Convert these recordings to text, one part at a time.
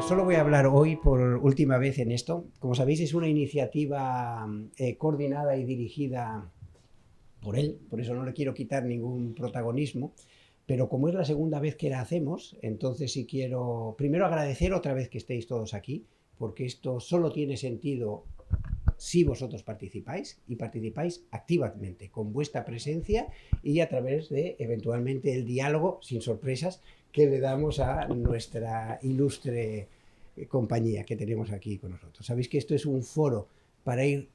Solo voy a hablar hoy por última vez en esto. Como sabéis, es una iniciativa coordinada y dirigida por él, por eso no le quiero quitar ningún protagonismo, pero como es la segunda vez que la hacemos, entonces sí quiero primero agradecer otra vez que estéis todos aquí, porque esto solo tiene sentido si vosotros participáis y participáis activamente, con vuestra presencia y a través de eventualmente el diálogo, sin sorpresas, que le damos a nuestra ilustre compañía que tenemos aquí con nosotros. Sabéis que esto es un foro para ir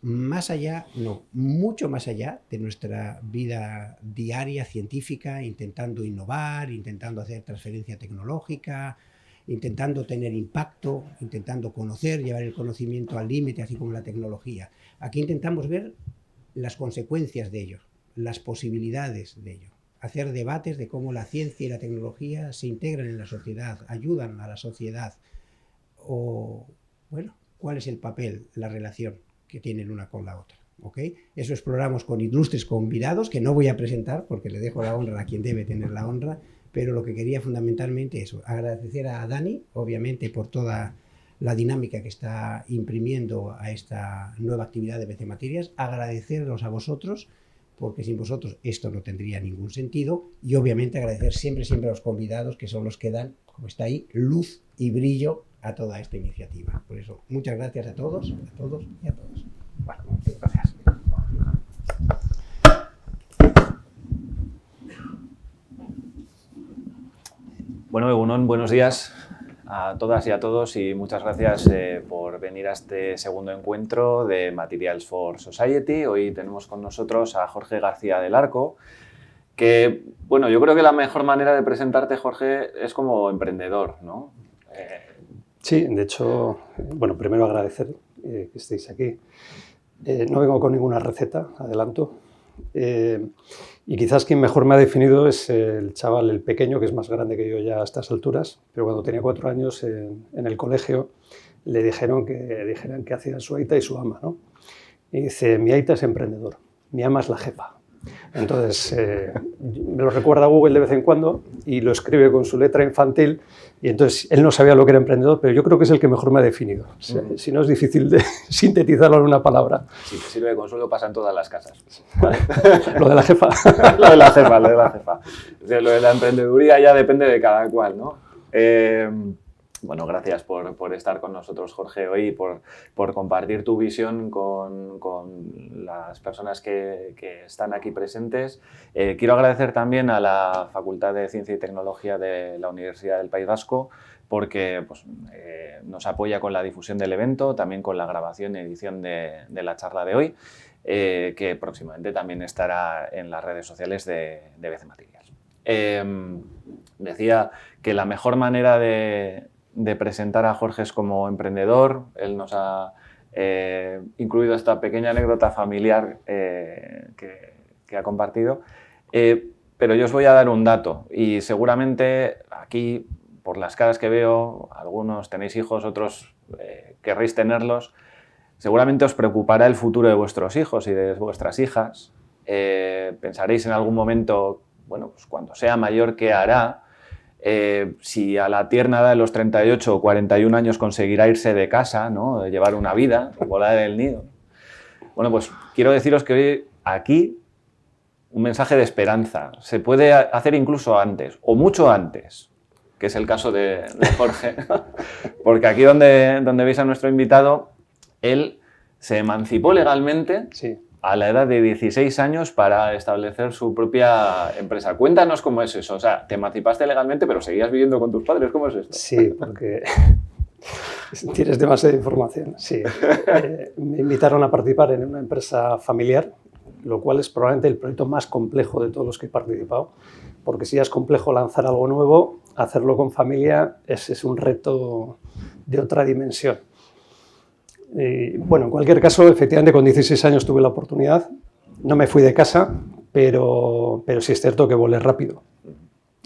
más allá, no, mucho más allá de nuestra vida diaria científica, intentando innovar, intentando hacer transferencia tecnológica, intentando tener impacto, intentando conocer, llevar el conocimiento al límite, así como la tecnología. Aquí intentamos ver las consecuencias de ello, las posibilidades de ello, hacer debates de cómo la ciencia y la tecnología se integran en la sociedad, ayudan a la sociedad, o, bueno, cuál es el papel, la relación que tienen una con la otra. ¿Okay? Eso exploramos con ilustres convidados, que no voy a presentar porque le dejo la honra a quien debe tener la honra, pero lo que quería fundamentalmente es agradecer a Dani, obviamente, por toda la dinámica que está imprimiendo a esta nueva actividad de BC Materials, agradeceros a vosotros, porque sin vosotros esto no tendría ningún sentido, y obviamente agradecer siempre a los convidados, que son los que dan, como está ahí, luz y brillo a toda esta iniciativa. Por eso, muchas gracias a todos y a todos. Bueno, gracias. Bueno, Egunon, buenos días a todas y a todos y muchas gracias por venir a este segundo encuentro de Materials for Society. Hoy tenemos con nosotros a Jorge García del Arco, que, bueno, yo creo que la mejor manera de presentarte, Jorge, es como emprendedor, ¿no? Sí, de hecho, bueno, primero agradecer que estéis aquí. No vengo con ninguna receta, adelanto. Y quizás quien mejor me ha definido es el chaval, el pequeño, que es más grande que yo ya a estas alturas, pero cuando tenía 4 años en el colegio le dijeron que hacían su aita y su ama, ¿no? Y dice, mi aita es emprendedor, mi ama es la jefa. Entonces, me lo recuerda Google de vez en cuando y lo escribe con su letra infantil y entonces él no sabía lo que era emprendedor, pero yo creo que es el que mejor me ha definido. Si no es difícil de sintetizarlo en una palabra. Si te sirve de consuelo, pasa en todas las casas. ¿Vale? Lo de la jefa. Lo de la jefa. Lo de la emprendeduría ya depende de cada cual, ¿no? Bueno, gracias por estar con nosotros, Jorge, hoy y por compartir tu visión con las personas que están aquí presentes. Quiero agradecer también a la Facultad de Ciencia y Tecnología de la Universidad del País Vasco porque pues, nos apoya con la difusión del evento, también con la grabación y edición de la charla de hoy, que próximamente también estará en las redes sociales de BC Materials. Decía que la mejor manera de presentar a Jorge es como emprendedor. Él nos ha incluido esta pequeña anécdota familiar que ha compartido, pero yo os voy a dar un dato y seguramente aquí, por las caras que veo, algunos tenéis hijos, otros querréis tenerlos, seguramente os preocupará el futuro de vuestros hijos y de vuestras hijas. Pensaréis en algún momento, bueno, pues cuando sea mayor, ¿qué hará? Si a la tierna edad de los 38 o 41 años conseguirá irse de casa, ¿no? Llevar una vida, volar en el nido. Bueno, pues quiero deciros que hoy aquí un mensaje de esperanza. Se puede hacer incluso antes, o mucho antes, que es el caso de Jorge. Porque aquí donde veis a nuestro invitado, él se emancipó legalmente. Sí. A la edad de 16 años para establecer su propia empresa. Cuéntanos cómo es eso. O sea, te emancipaste legalmente, pero seguías viviendo con tus padres. ¿Cómo es esto? Sí, porque tienes demasiada información. Sí. Me invitaron a participar en una empresa familiar, lo cual es probablemente el proyecto más complejo de todos los que he participado, porque si ya es complejo lanzar algo nuevo, hacerlo con familia es un reto de otra dimensión. Bueno, en cualquier caso, efectivamente con 16 años tuve la oportunidad, no me fui de casa, pero sí es cierto que volé rápido.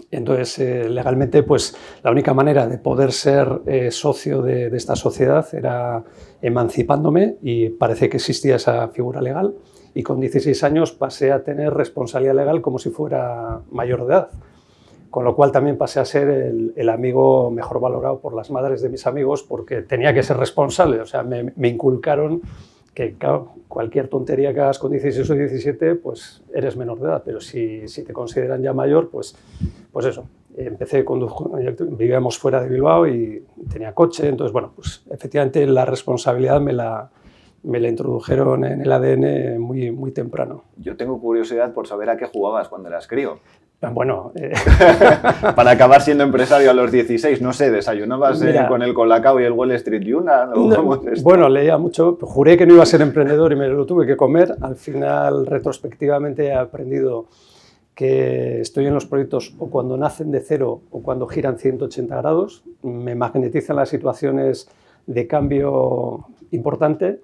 Entonces, legalmente, pues la única manera de poder ser socio de esta sociedad era emancipándome y parece que existía esa figura legal y con 16 años pasé a tener responsabilidad legal como si fuera mayor de edad. con lo cual también pasé a ser el amigo mejor valorado por las madres de mis amigos porque tenía que ser responsable, o sea, me inculcaron que claro, cualquier tontería que hagas con 16 o 17, pues eres menor de edad, pero si te consideran ya mayor, pues eso. Empecé vivíamos fuera de Bilbao y tenía coche, entonces, bueno, pues efectivamente la responsabilidad me la introdujeron en el ADN muy, muy temprano. Yo tengo curiosidad por saber a qué jugabas cuando eras crío. Bueno, para acabar siendo empresario a los 16, no sé, ¿desayunabas con el Colacao y el Wall Street Journal? Bueno, leía mucho, juré que no iba a ser emprendedor y me lo tuve que comer. Al final, retrospectivamente, he aprendido que estoy en los proyectos o cuando nacen de cero o cuando giran 180 grados. Me magnetizan las situaciones de cambio importante.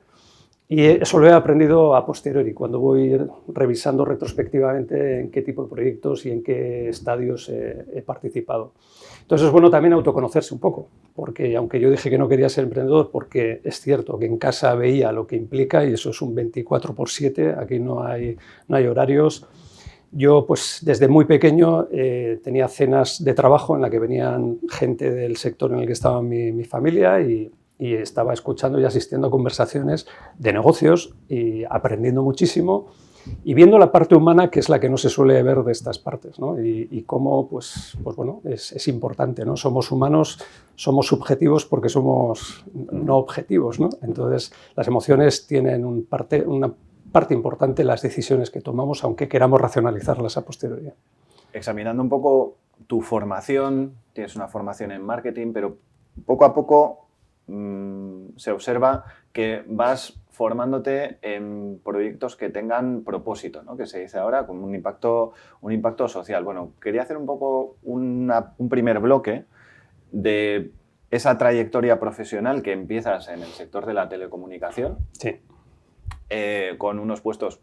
Y eso lo he aprendido a posteriori, cuando voy revisando retrospectivamente en qué tipo de proyectos y en qué estadios he participado. Entonces es bueno también autoconocerse un poco, porque aunque yo dije que no quería ser emprendedor, porque es cierto que en casa veía lo que implica, y eso es un 24/7, aquí no hay horarios. Yo, pues, desde muy pequeño tenía cenas de trabajo en las que venían gente del sector en el que estaba mi familia y estaba escuchando y asistiendo a conversaciones de negocios y aprendiendo muchísimo y viendo la parte humana, que es la que no se suele ver de estas partes, ¿no? Y cómo, pues bueno, es importante, ¿no? Somos humanos, somos subjetivos porque somos no objetivos, ¿no? Entonces, las emociones tienen una parte importante en las decisiones que tomamos, aunque queramos racionalizarlas a posteriori. Examinando un poco tu formación, tienes una formación en marketing, pero poco a poco se observa que vas formándote en proyectos que tengan propósito, ¿no? Que se dice ahora, con un impacto social. Bueno, quería hacer un poco un primer bloque de esa trayectoria profesional que empiezas en el sector de la telecomunicación, sí. Con unos puestos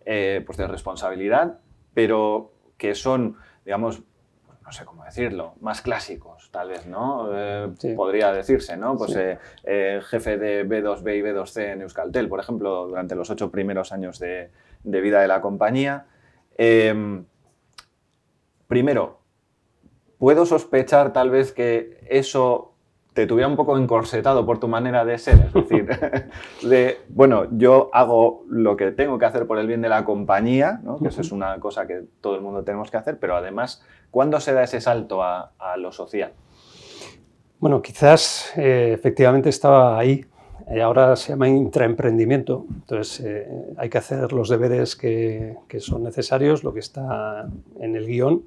pues de responsabilidad, pero que son, digamos, no sé cómo decirlo, más clásicos, tal vez, ¿no? Sí. Podría decirse, ¿no? Pues sí. Jefe de B2B y B2C en Euskaltel, por ejemplo, durante los 8 primeros años de vida de la compañía. Primero, ¿puedo sospechar tal vez que eso te tuviera un poco encorsetado por tu manera de ser? Es decir, bueno, yo hago lo que tengo que hacer por el bien de la compañía, ¿no? Que eso es una cosa que todo el mundo tenemos que hacer, pero además, ¿cuándo se da ese salto a lo social? Bueno, quizás efectivamente estaba ahí. Ahora se llama intraemprendimiento, entonces hay que hacer los deberes que son necesarios, lo que está en el guión,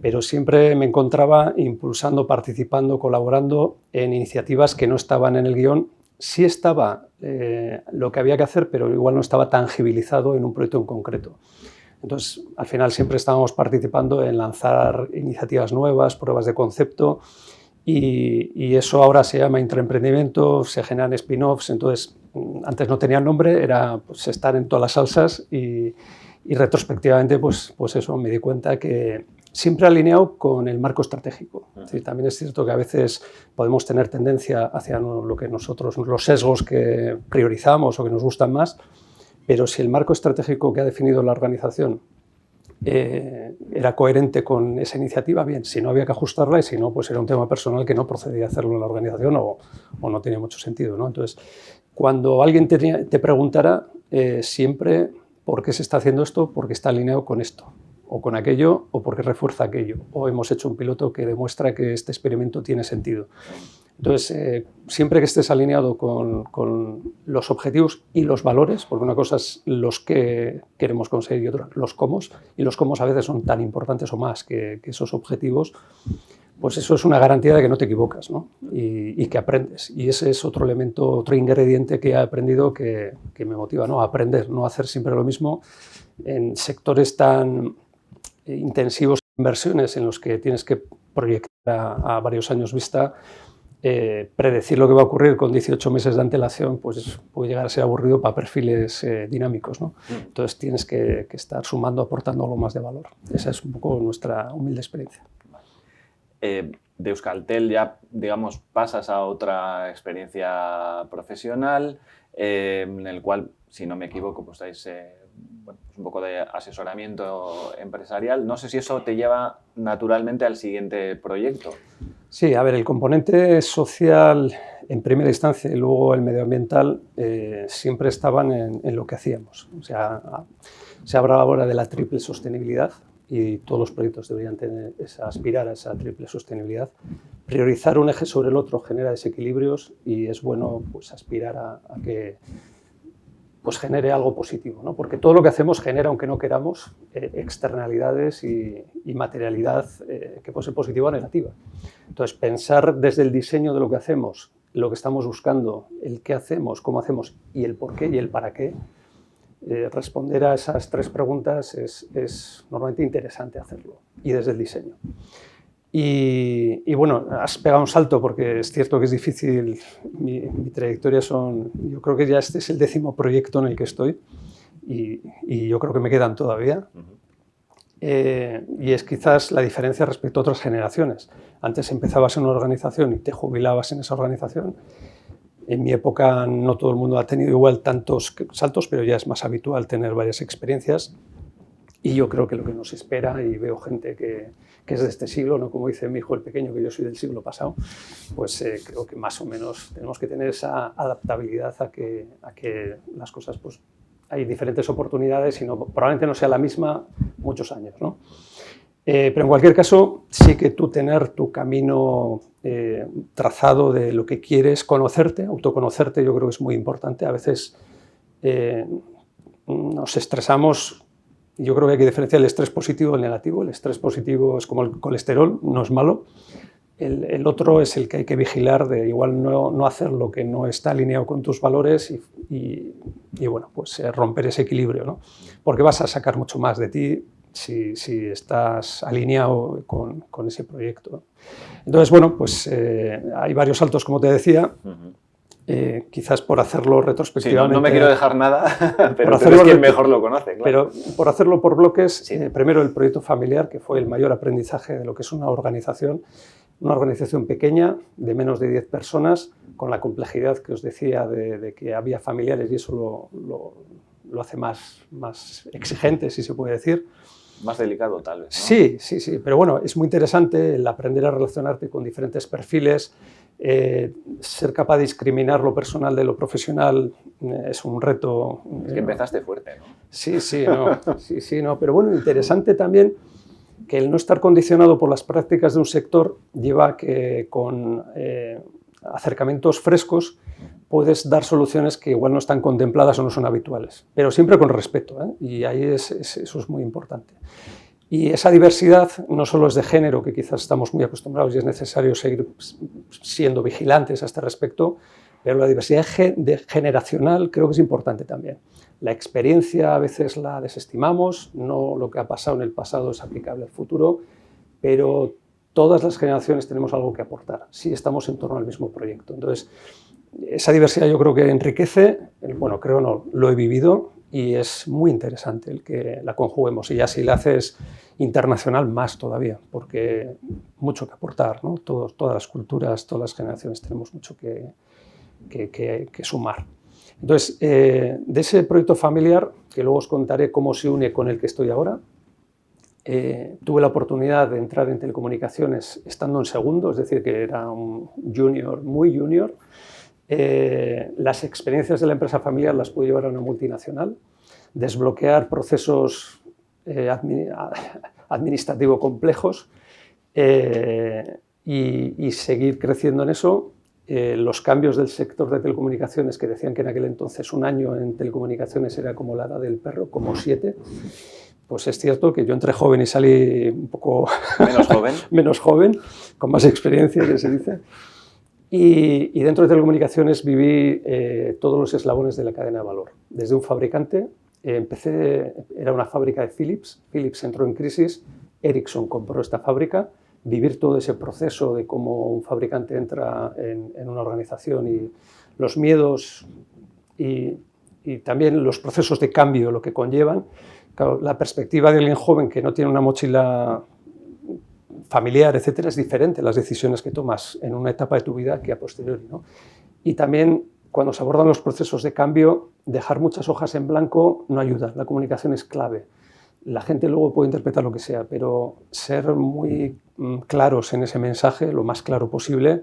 pero siempre me encontraba impulsando, participando, colaborando en iniciativas que no estaban en el guión. Sí estaba lo que había que hacer, pero igual no estaba tangibilizado en un proyecto en concreto. Entonces, al final siempre estábamos participando en lanzar iniciativas nuevas, pruebas de concepto, y eso ahora se llama intraemprendimiento, se generan spin-offs. Entonces, antes no tenía nombre, era pues, estar en todas las salsas y retrospectivamente, pues eso, me di cuenta que siempre alineado con el marco estratégico. Es decir, también es cierto que a veces podemos tener tendencia hacia lo que nosotros, los sesgos que priorizamos o que nos gustan más, pero si el marco estratégico que ha definido la organización era coherente con esa iniciativa, bien, si no había que ajustarla, y si no, pues era un tema personal que no procedía a hacerlo en la organización o no tenía mucho sentido, ¿no? Entonces, cuando alguien te preguntara siempre por qué se está haciendo esto, porque está alineado con esto, o con aquello, o porque refuerza aquello, o hemos hecho un piloto que demuestra que este experimento tiene sentido. Entonces, siempre que estés alineado con los objetivos y los valores, porque una cosa es los que queremos conseguir y otra los cómo, y los cómo a veces son tan importantes o más que esos objetivos, pues eso es una garantía de que no te equivocas, ¿no? Y que aprendes. Y ese es otro elemento, otro ingrediente que he aprendido que me motiva, ¿no? A aprender, no hacer siempre lo mismo en sectores tan intensivos de inversiones en los que tienes que proyectar a varios años vista. Predecir lo que va a ocurrir con 18 meses de antelación pues puede llegar a ser aburrido para perfiles dinámicos, ¿no? Entonces tienes que estar sumando, aportando algo más de valor. Esa es un poco nuestra humilde experiencia. De Euskaltel ya, digamos, pasas a otra experiencia profesional en el cual, si no me equivoco, pues estáis bueno, pues un poco de asesoramiento empresarial. No sé si eso te lleva naturalmente al siguiente proyecto. Sí, a ver, el componente social en primera instancia y luego el medioambiental siempre estaban en lo que hacíamos. O sea, se habla ahora de la triple sostenibilidad y todos los proyectos deberían aspirar a esa triple sostenibilidad. Priorizar un eje sobre el otro genera desequilibrios y es bueno pues, aspirar a que pues, genere algo positivo, ¿no? Porque todo lo que hacemos genera, aunque no queramos, externalidades y materialidad que puede ser positiva o negativa. Entonces, pensar desde el diseño de lo que hacemos, lo que estamos buscando, el qué hacemos, cómo hacemos y el por qué y el para qué, responder a esas tres preguntas es normalmente interesante hacerlo, y desde el diseño. Y bueno, has pegado un salto porque es cierto que es difícil, mi trayectoria yo creo que ya este es el 10º proyecto en el que estoy y yo creo que me quedan todavía. Y es quizás la diferencia respecto a otras generaciones. Antes empezabas en una organización y te jubilabas en esa organización. En mi época no todo el mundo ha tenido igual tantos saltos, pero ya es más habitual tener varias experiencias. Y yo creo que lo que nos espera, y veo gente que es de este siglo, no como dice mi hijo el pequeño, que yo soy del siglo pasado, pues creo que más o menos tenemos que tener esa adaptabilidad a que las cosas, pues hay diferentes oportunidades y probablemente no sea la misma muchos años, ¿no? Pero en cualquier caso, sí que tú tener tu camino trazado de lo que quieres, conocerte, autoconocerte, yo creo que es muy importante. A veces nos estresamos. Yo creo que hay que diferenciar el estrés positivo del negativo. El estrés positivo es como el colesterol, no es malo. El otro es el que hay que vigilar de igual no hacer lo que no está alineado con tus valores y bueno, pues romper ese equilibrio, ¿no? Porque vas a sacar mucho más de ti si estás alineado con ese proyecto. Entonces, bueno, pues hay varios saltos, como te decía. Quizás por hacerlo retrospectivamente. Sí, no me quiero dejar nada, pero es quien mejor lo conoce. Claro. Pero por hacerlo por bloques, sí. Primero el proyecto familiar, que fue el mayor aprendizaje de lo que es una organización pequeña de menos de 10 personas, con la complejidad que os decía de que había familiares y eso lo hace más exigente, si se puede decir. Más delicado, tal vez, ¿no? Sí, pero bueno, es muy interesante el aprender a relacionarte con diferentes perfiles. Ser capaz de discriminar lo personal de lo profesional es un reto. Es que empezaste fuerte, ¿no? Sí, pero bueno, interesante también que el no estar condicionado por las prácticas de un sector lleva a que con acercamientos frescos puedes dar soluciones que igual no están contempladas o no son habituales, pero siempre con respeto, ¿eh? Y ahí eso es muy importante. Y esa diversidad no solo es de género, que quizás estamos muy acostumbrados y es necesario seguir siendo vigilantes a este respecto, pero la diversidad generacional creo que es importante también. La experiencia a veces la desestimamos, no lo que ha pasado en el pasado es aplicable al futuro, pero todas las generaciones tenemos algo que aportar si estamos en torno al mismo proyecto. Entonces, esa diversidad yo creo que enriquece, bueno, creo no, lo he vivido y es muy interesante el que la conjuguemos. Y ya si la haces internacional, más todavía, porque mucho que aportar, ¿no? Todas las culturas, todas las generaciones tenemos mucho que sumar. Entonces, de ese proyecto familiar, que luego os contaré cómo se une con el que estoy ahora, tuve la oportunidad de entrar en telecomunicaciones estando en segundo, es decir, que era un junior, muy junior. Las experiencias de la empresa familiar las pude llevar a una multinacional, desbloquear procesos administrativos complejos y seguir creciendo en eso. Los cambios del sector de telecomunicaciones, que decían que en aquel entonces un año en telecomunicaciones era como la edad del perro, como 7, pues es cierto que yo entré joven y salí un poco menos joven, con más experiencia, que se dice. Y dentro de telecomunicaciones viví todos los eslabones de la cadena de valor. Desde un fabricante, era una fábrica de Philips, Philips entró en crisis, Ericsson compró esta fábrica, vivir todo ese proceso de cómo un fabricante entra en una organización y los miedos y también los procesos de cambio, lo que conllevan. Claro, la perspectiva de alguien joven que no tiene una mochila familiar, etcétera, es diferente las decisiones que tomas en una etapa de tu vida que a posteriori, ¿no? Y también cuando se abordan los procesos de cambio dejar muchas hojas en blanco no ayuda, la comunicación es clave. La gente luego puede interpretar lo que sea, pero ser muy claros en ese mensaje, lo más claro posible,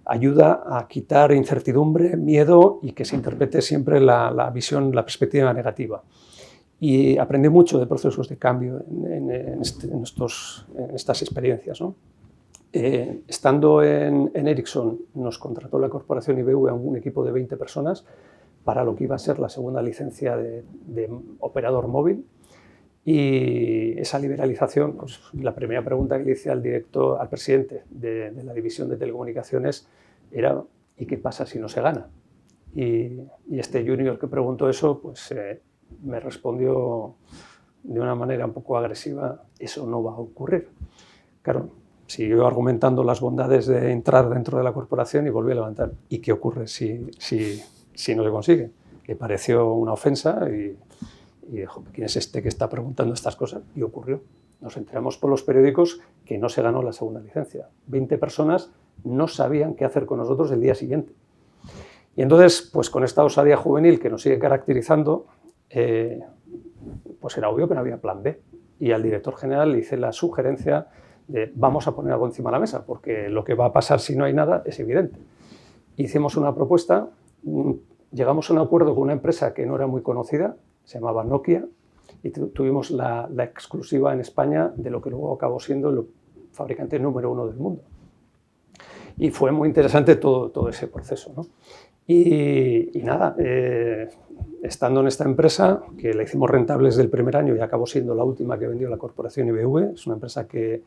ayuda a quitar incertidumbre, miedo y que se interprete siempre la visión, la perspectiva negativa. Y aprendí mucho de procesos de cambio en estas experiencias, ¿no? Estando en Ericsson, nos contrató la corporación IBV a un equipo de 20 personas para lo que iba a ser la segunda licencia de operador móvil. Y esa liberalización, pues, la primera pregunta que le hice al presidente de la división de telecomunicaciones era ¿y qué pasa si no se gana? Y este junior que preguntó eso, pues me respondió de una manera un poco agresiva, eso no va a ocurrir. Claro, siguió argumentando las bondades de entrar dentro de la corporación y volvió a levantar. ¿Y qué ocurre si no se consigue? Le pareció una ofensa y dijo, ¿quién es este que está preguntando estas cosas? Y ocurrió. Nos enteramos por los periódicos que no se ganó la segunda licencia. 20 personas no sabían qué hacer con nosotros el día siguiente. Y entonces, pues con esta osadía juvenil que nos sigue caracterizando, pues era obvio que no había plan B. Y al director general le hice la sugerencia de vamos a poner algo encima de la mesa, porque lo que va a pasar si no hay nada es evidente. Hicimos una propuesta, llegamos a un acuerdo con una empresa que no era muy conocida, se llamaba Nokia, y tuvimos la exclusiva en España de lo que luego acabó siendo el fabricante número 1 del mundo. Y fue muy interesante todo ese proceso, ¿no? Y nada, estando en esta empresa, que la hicimos rentable desde el primer año y acabó siendo la última que vendió la corporación IBV, es una empresa que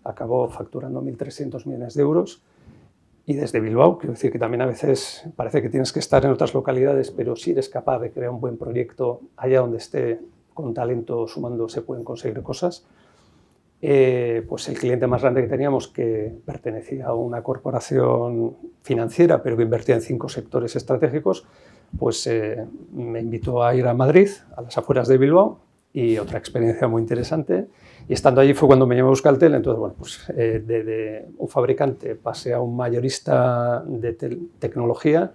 acabó facturando 1.300 millones de euros, y desde Bilbao, quiero decir que también a veces parece que tienes que estar en otras localidades, pero si eres capaz de crear un buen proyecto, allá donde esté, con talento sumando, se pueden conseguir cosas. Pues el cliente más grande que teníamos, que pertenecía a una corporación financiera, pero que invertía en 5 sectores estratégicos, pues me invitó a ir a Madrid, a las afueras de Bilbao, y otra experiencia muy interesante. Y estando allí fue cuando me llamó Euskaltel. Entonces, bueno, pues de un fabricante pasé a un mayorista de tecnología,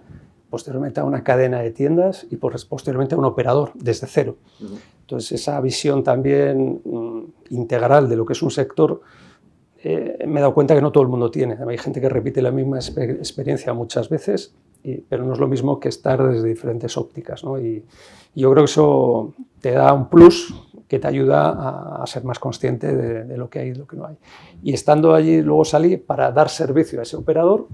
posteriormente a una cadena de tiendas y posteriormente a un operador desde cero. Entonces, esa visión también integral de lo que es un sector, me he dado cuenta que no todo el mundo tiene. Hay gente que repite la misma experiencia muchas veces, pero no es lo mismo que estar desde diferentes ópticas, ¿no? Y yo creo que eso te da un plus que te ayuda a ser más consciente de lo que hay y de lo que no hay. Y estando allí, luego salí para dar servicio a ese operador,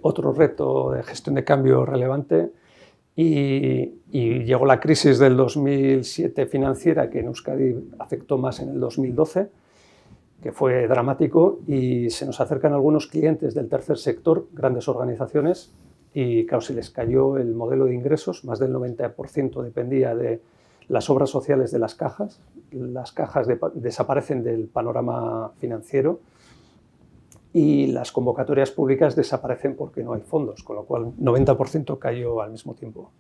otro reto de gestión de cambio relevante, y llegó la crisis del 2007 financiera, que en Euskadi afectó más en el 2012, que fue dramático, y se nos acercan algunos clientes del tercer sector, grandes organizaciones, y claro, se les cayó el modelo de ingresos, más del 90% dependía de las obras sociales de las cajas desaparecen del panorama financiero y las convocatorias públicas desaparecen porque no hay fondos, con lo cual 90% cayó al mismo tiempo.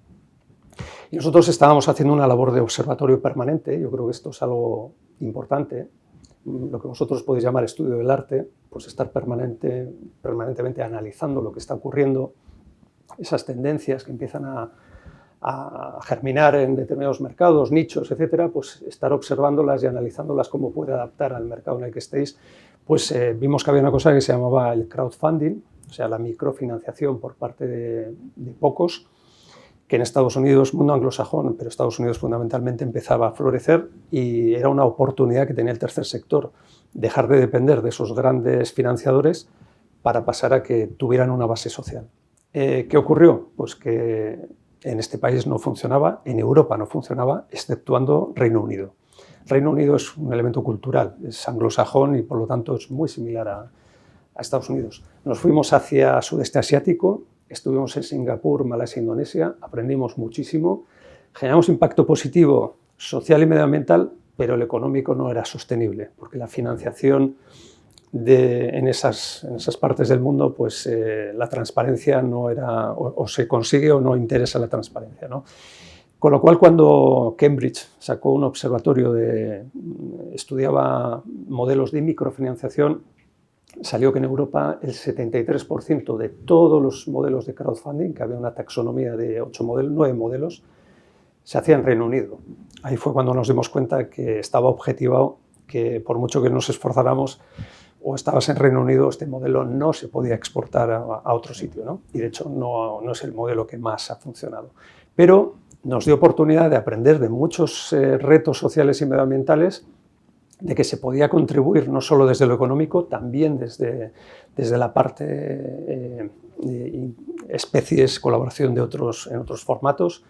Y nosotros estábamos haciendo una labor de observatorio permanente, yo creo que esto es algo importante, lo que vosotros podéis llamar estudio del arte, pues estar permanentemente analizando lo que está ocurriendo, esas tendencias que empiezan a germinar en determinados mercados, nichos, etcétera, pues estar observándolas y analizándolas cómo puede adaptar al mercado en el que estéis. Pues vimos que había una cosa que se llamaba el crowdfunding, o sea, la microfinanciación por parte de pocos, que en Estados Unidos, mundo anglosajón, pero Estados Unidos fundamentalmente empezaba a florecer, y era una oportunidad que tenía el tercer sector, dejar de depender de esos grandes financiadores para pasar a que tuvieran una base social. ¿Qué ocurrió? Pues que en este país no funcionaba, en Europa no funcionaba, exceptuando Reino Unido. Reino Unido es un elemento cultural, es anglosajón y por lo tanto es muy similar a Estados Unidos. Nos fuimos hacia sudeste asiático, estuvimos en Singapur, Malasia, Indonesia, aprendimos muchísimo, generamos impacto positivo social y medioambiental, pero el económico no era sostenible, porque la financiación en esas partes del mundo, pues la transparencia no era, o se consigue o no interesa la transparencia, ¿no? Con lo cual, cuando Cambridge sacó un observatorio estudiaba modelos de microfinanciación, salió que en Europa el 73% de todos los modelos de crowdfunding, que había una taxonomía de 9 modelos, se hacía en Reino Unido. Ahí fue cuando nos dimos cuenta que estaba objetivado que por mucho que nos esforzáramos o estabas en Reino Unido, este modelo no se podía exportar a otro sitio, ¿no? Y de hecho no es el modelo que más ha funcionado. Pero nos dio oportunidad de aprender de muchos retos sociales y medioambientales, de que se podía contribuir no solo desde lo económico, también desde la parte especies, colaboración en otros formatos,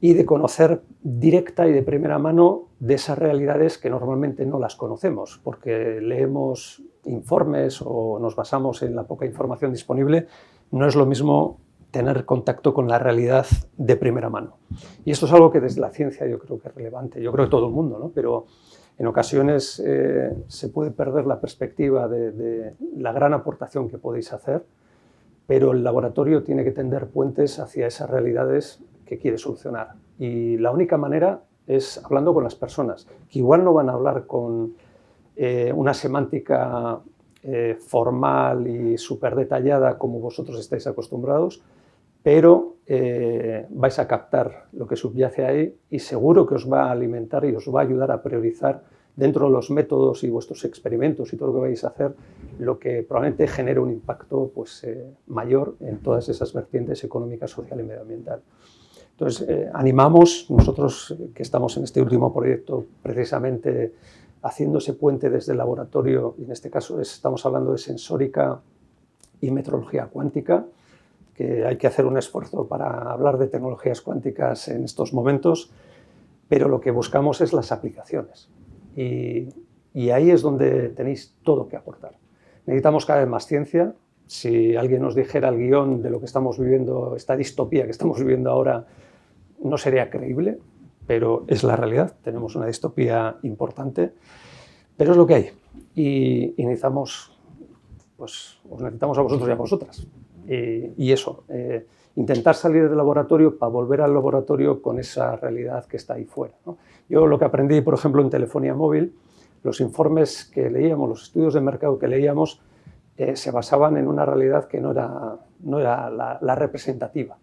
y de conocer directa y de primera mano de esas realidades que normalmente no las conocemos, porque leemos informes o nos basamos en la poca información disponible. No es lo mismo tener contacto con la realidad de primera mano. Y esto es algo que desde la ciencia yo creo que es relevante. Yo creo que todo el mundo, ¿no? Pero en ocasiones se puede perder la perspectiva de la gran aportación que podéis hacer, pero el laboratorio tiene que tender puentes hacia esas realidades que quiere solucionar. Y la única manera es hablando con las personas, que igual no van a hablar con una semántica formal y súper detallada como vosotros estáis acostumbrados, pero vais a captar lo que subyace ahí y seguro que os va a alimentar y os va a ayudar a priorizar dentro de los métodos y vuestros experimentos y todo lo que vais a hacer, lo que probablemente genere un impacto pues, mayor en todas esas vertientes económica, social y medioambiental. Entonces, animamos, nosotros que estamos en este último proyecto, precisamente haciendo ese puente desde el laboratorio, y en este caso estamos hablando de sensórica y metrología cuántica, que hay que hacer un esfuerzo para hablar de tecnologías cuánticas en estos momentos, pero lo que buscamos es las aplicaciones. Y ahí es donde tenéis todo que aportar. Necesitamos cada vez más ciencia. Si alguien nos dijera el guión de lo que estamos viviendo, esta distopía que estamos viviendo ahora, no sería creíble, pero es la realidad. Tenemos una distopía importante, pero es lo que hay. Y necesitamos, pues, os necesitamos a vosotros y a vosotras. Y eso, intentar salir del laboratorio para volver al laboratorio con esa realidad que está ahí fuera, ¿no? Yo lo que aprendí, por ejemplo, en telefonía móvil, los informes que leíamos, los estudios de mercado que leíamos, se basaban en una realidad que no era la representativa.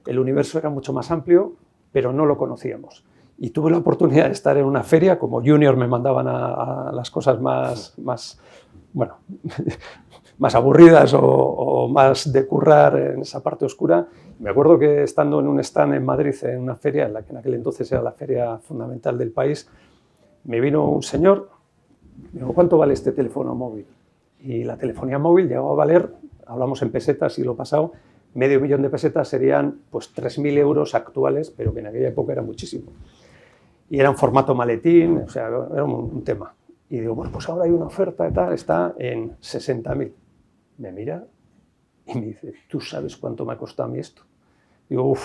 El universo era mucho más amplio, pero no lo conocíamos. Y tuve la oportunidad de estar en una feria, como junior me mandaban a las cosas más bueno, más aburridas o más de currar en esa parte oscura. Me acuerdo que estando en un stand en Madrid, en una feria, en la que en aquel entonces era la feria fundamental del país, me vino un señor, me dijo, ¿cuánto vale este teléfono móvil? Y la telefonía móvil llegaba a valer, hablamos en pesetas, siglo pasado, $500.000 de pesetas serían pues 3.000 euros actuales, pero que en aquella época era muchísimo. Y era en formato maletín, o sea, era un tema. Y digo, bueno, pues ahora hay una oferta y tal, está en 60.000. Me mira y me dice, ¿tú sabes cuánto me ha costado a mí esto? Digo,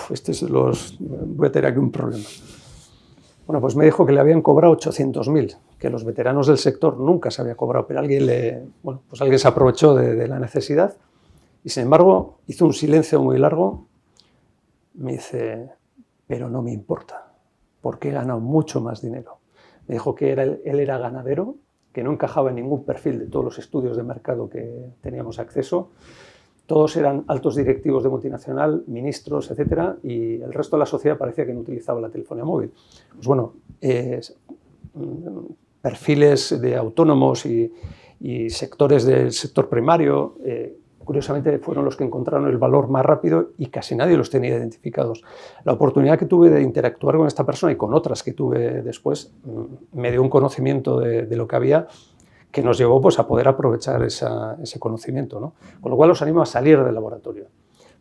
voy a tener aquí un problema. Bueno, pues me dijo que le habían cobrado 800.000, que los veteranos del sector nunca se había cobrado, pero alguien se aprovechó de la necesidad y, sin embargo, hizo un silencio muy largo. Me dice, pero no me importa, porque he ganado mucho más dinero. Me dijo que él era ganadero, que no encajaba en ningún perfil de todos los estudios de mercado que teníamos acceso. Todos eran altos directivos de multinacional, ministros, etcétera, y el resto de la sociedad parecía que no utilizaba la telefonía móvil. Pues bueno, perfiles de autónomos y sectores del sector primario, curiosamente fueron los que encontraron el valor más rápido y casi nadie los tenía identificados. La oportunidad que tuve de interactuar con esta persona y con otras que tuve después me dio un conocimiento de lo que había que nos llevó pues, a poder aprovechar ese conocimiento, ¿no? Con lo cual os animo a salir del laboratorio.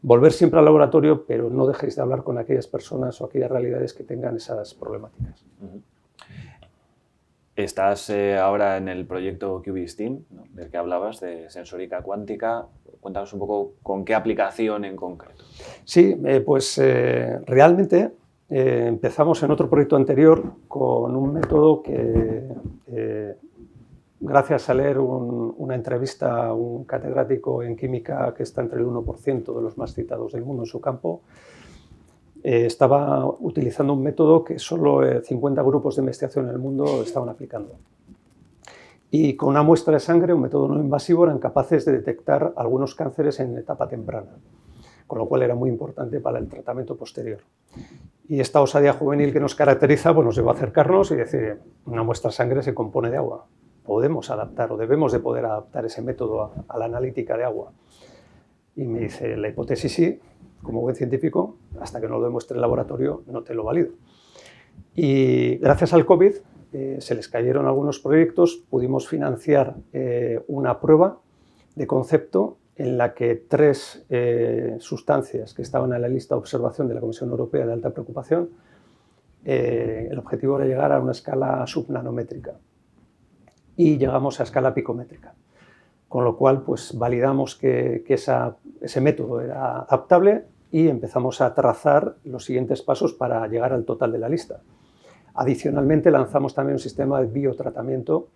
Volver siempre al laboratorio, pero no dejéis de hablar con aquellas personas o aquellas realidades que tengan esas problemáticas. Estás ahora en el proyecto QBSTEAM, ¿no?, del que hablabas, de sensórica cuántica. Cuéntanos un poco con qué aplicación en concreto. Sí, realmente empezamos en otro proyecto anterior con un método que, gracias a leer una entrevista a un catedrático en química que está entre el 1% de los más citados del mundo en su campo, estaba utilizando un método que solo 50 grupos de investigación en el mundo estaban aplicando. y con una muestra de sangre, un método no invasivo, eran capaces de detectar algunos cánceres en etapa temprana, con lo cual era muy importante para el tratamiento posterior. Y esta osadía juvenil que nos caracteriza pues nos llevó a acercarnos y decir, una muestra de sangre se compone de agua, podemos adaptar o debemos de poder adaptar ese método a la analítica de agua. Y me dice, la hipótesis sí, como buen científico, hasta que no lo demuestre el laboratorio no te lo valido. Y gracias al COVID se les cayeron algunos proyectos, pudimos financiar una prueba de concepto en la que 3 sustancias que estaban en la lista de observación de la Comisión Europea de alta preocupación, el objetivo era llegar a una escala subnanométrica y llegamos a escala picométrica. Con lo cual, pues validamos que ese método era adaptable y empezamos a trazar los siguientes pasos para llegar al total de la lista. Adicionalmente, lanzamos también un sistema de biotratamiento,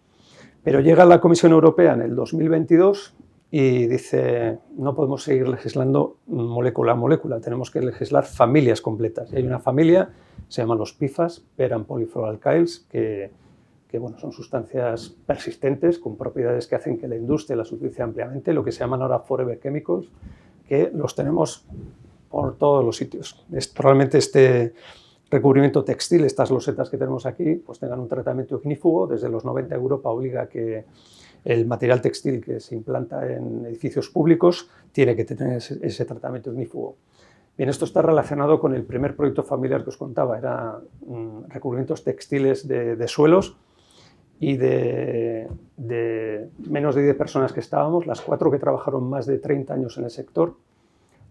pero llega la Comisión Europea en el 2022 y dice, no podemos seguir legislando molécula a molécula, tenemos que legislar familias completas. Y hay una familia, se llaman los PFAS, Per and Polyfluoroalkyls, que bueno, son sustancias persistentes con propiedades que hacen que la industria las utilice ampliamente, lo que se llaman ahora Forever Chemicals, que los tenemos por todos los sitios. Probablemente este recubrimiento textil, estas losetas que tenemos aquí, pues tengan un tratamiento ignífugo. Desde los 90 Europa obliga a que el material textil que se implanta en edificios públicos tiene que tener ese tratamiento ignífugo. Bien, esto está relacionado con el primer proyecto familiar que os contaba, era recubrimientos textiles de suelos, y de menos de 10 personas que estábamos, las 4 que trabajaron más de 30 años en el sector,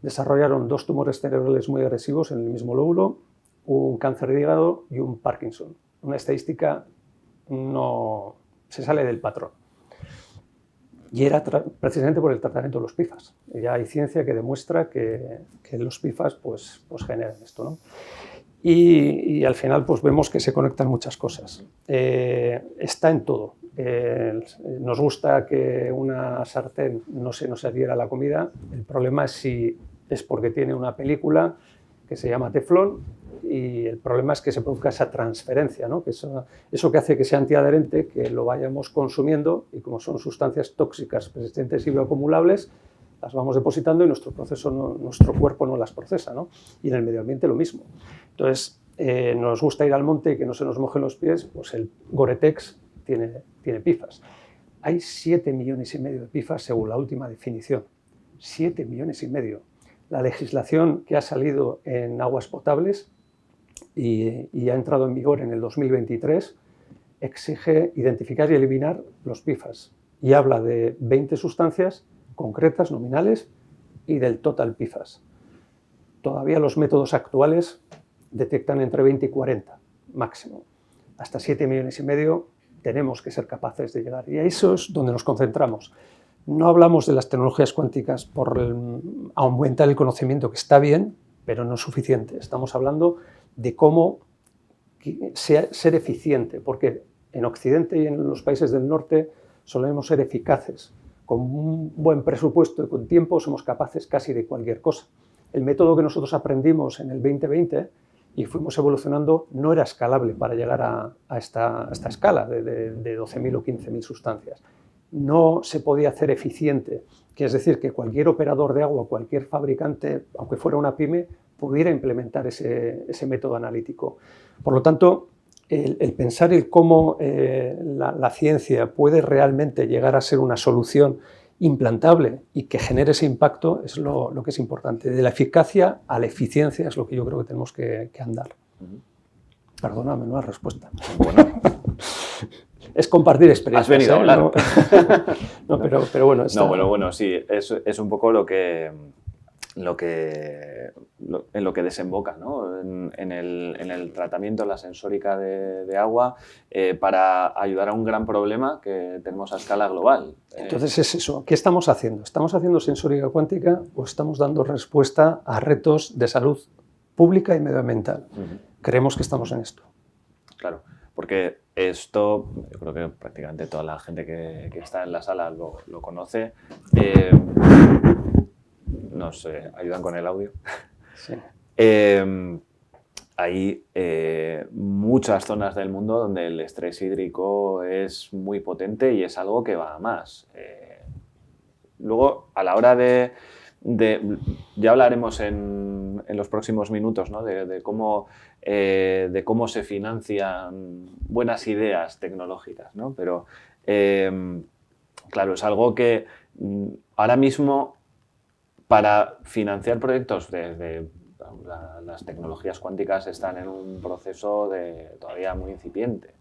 desarrollaron 2 tumores cerebrales muy agresivos en el mismo lóbulo, un cáncer de hígado y un Parkinson. Una estadística no se sale del patrón. Y era precisamente por el tratamiento de los PFAS. Ya hay ciencia que demuestra que los PFAS pues generan esto, ¿no? Y al final pues vemos que se conectan muchas cosas. Está en todo. Nos gusta que una sartén no se nos adhiera a la comida. El problema es si es porque tiene una película que se llama teflón y el problema es que se produzca esa transferencia, ¿no? Que eso que hace que sea antiadherente, que lo vayamos consumiendo y como son sustancias tóxicas persistentes y bioacumulables, las vamos depositando y nuestro cuerpo no las procesa, ¿no? Y en el medio ambiente lo mismo. Entonces, nos gusta ir al monte y que no se nos mojen los pies, pues el Gore-Tex tiene PFAS. Hay 7,5 millones de PFAS según la última definición. 7,5 millones. La legislación que ha salido en aguas potables y ha entrado en vigor en el 2023 exige identificar y eliminar los PFAS y habla de 20 sustancias concretas, nominales, y del total PFAS. Todavía los métodos actuales detectan entre 20 y 40 máximo. Hasta 7,5 millones tenemos que ser capaces de llegar. Y a eso es donde nos concentramos. No hablamos de las tecnologías cuánticas por aumentar el conocimiento, que está bien, pero no es suficiente. Estamos hablando de cómo ser eficiente, porque en Occidente y en los países del norte solemos ser eficaces. Con un buen presupuesto y con tiempo somos capaces casi de cualquier cosa. El método que nosotros aprendimos en el 2020 y fuimos evolucionando no era escalable para llegar a esta escala de 12.000 o 15.000 sustancias. No se podía hacer eficiente, que es decir, que cualquier operador de agua, cualquier fabricante, aunque fuera una pyme, pudiera implementar ese método analítico. Por lo tanto, el pensar en cómo la ciencia puede realmente llegar a ser una solución implantable y que genere ese impacto es lo que es importante. De la eficacia a la eficiencia es lo que yo creo que tenemos que andar. Perdona, menuda respuesta. Bueno. Es compartir experiencias. Has venido a hablar. No, pero bueno. Bueno, sí, es un poco en lo que desemboca, ¿no? en el tratamiento, la sensórica de agua, para ayudar a un gran problema que tenemos a escala global. Entonces es eso. ¿Qué estamos haciendo? ¿Estamos haciendo sensórica cuántica o estamos dando respuesta a retos de salud pública y medioambiental? Creemos que estamos en esto. Claro, porque esto, yo creo que prácticamente toda la gente que está en la sala lo conoce. Nos ayudan con el audio. Sí. hay muchas zonas del mundo donde el estrés hídrico es muy potente y es algo que va a más. Luego, a la hora ya hablaremos en los próximos minutos, ¿no? de cómo se financian buenas ideas tecnológicas, ¿no? Pero, claro, es algo que ahora mismo, para financiar proyectos las tecnologías cuánticas están en un proceso todavía muy incipiente.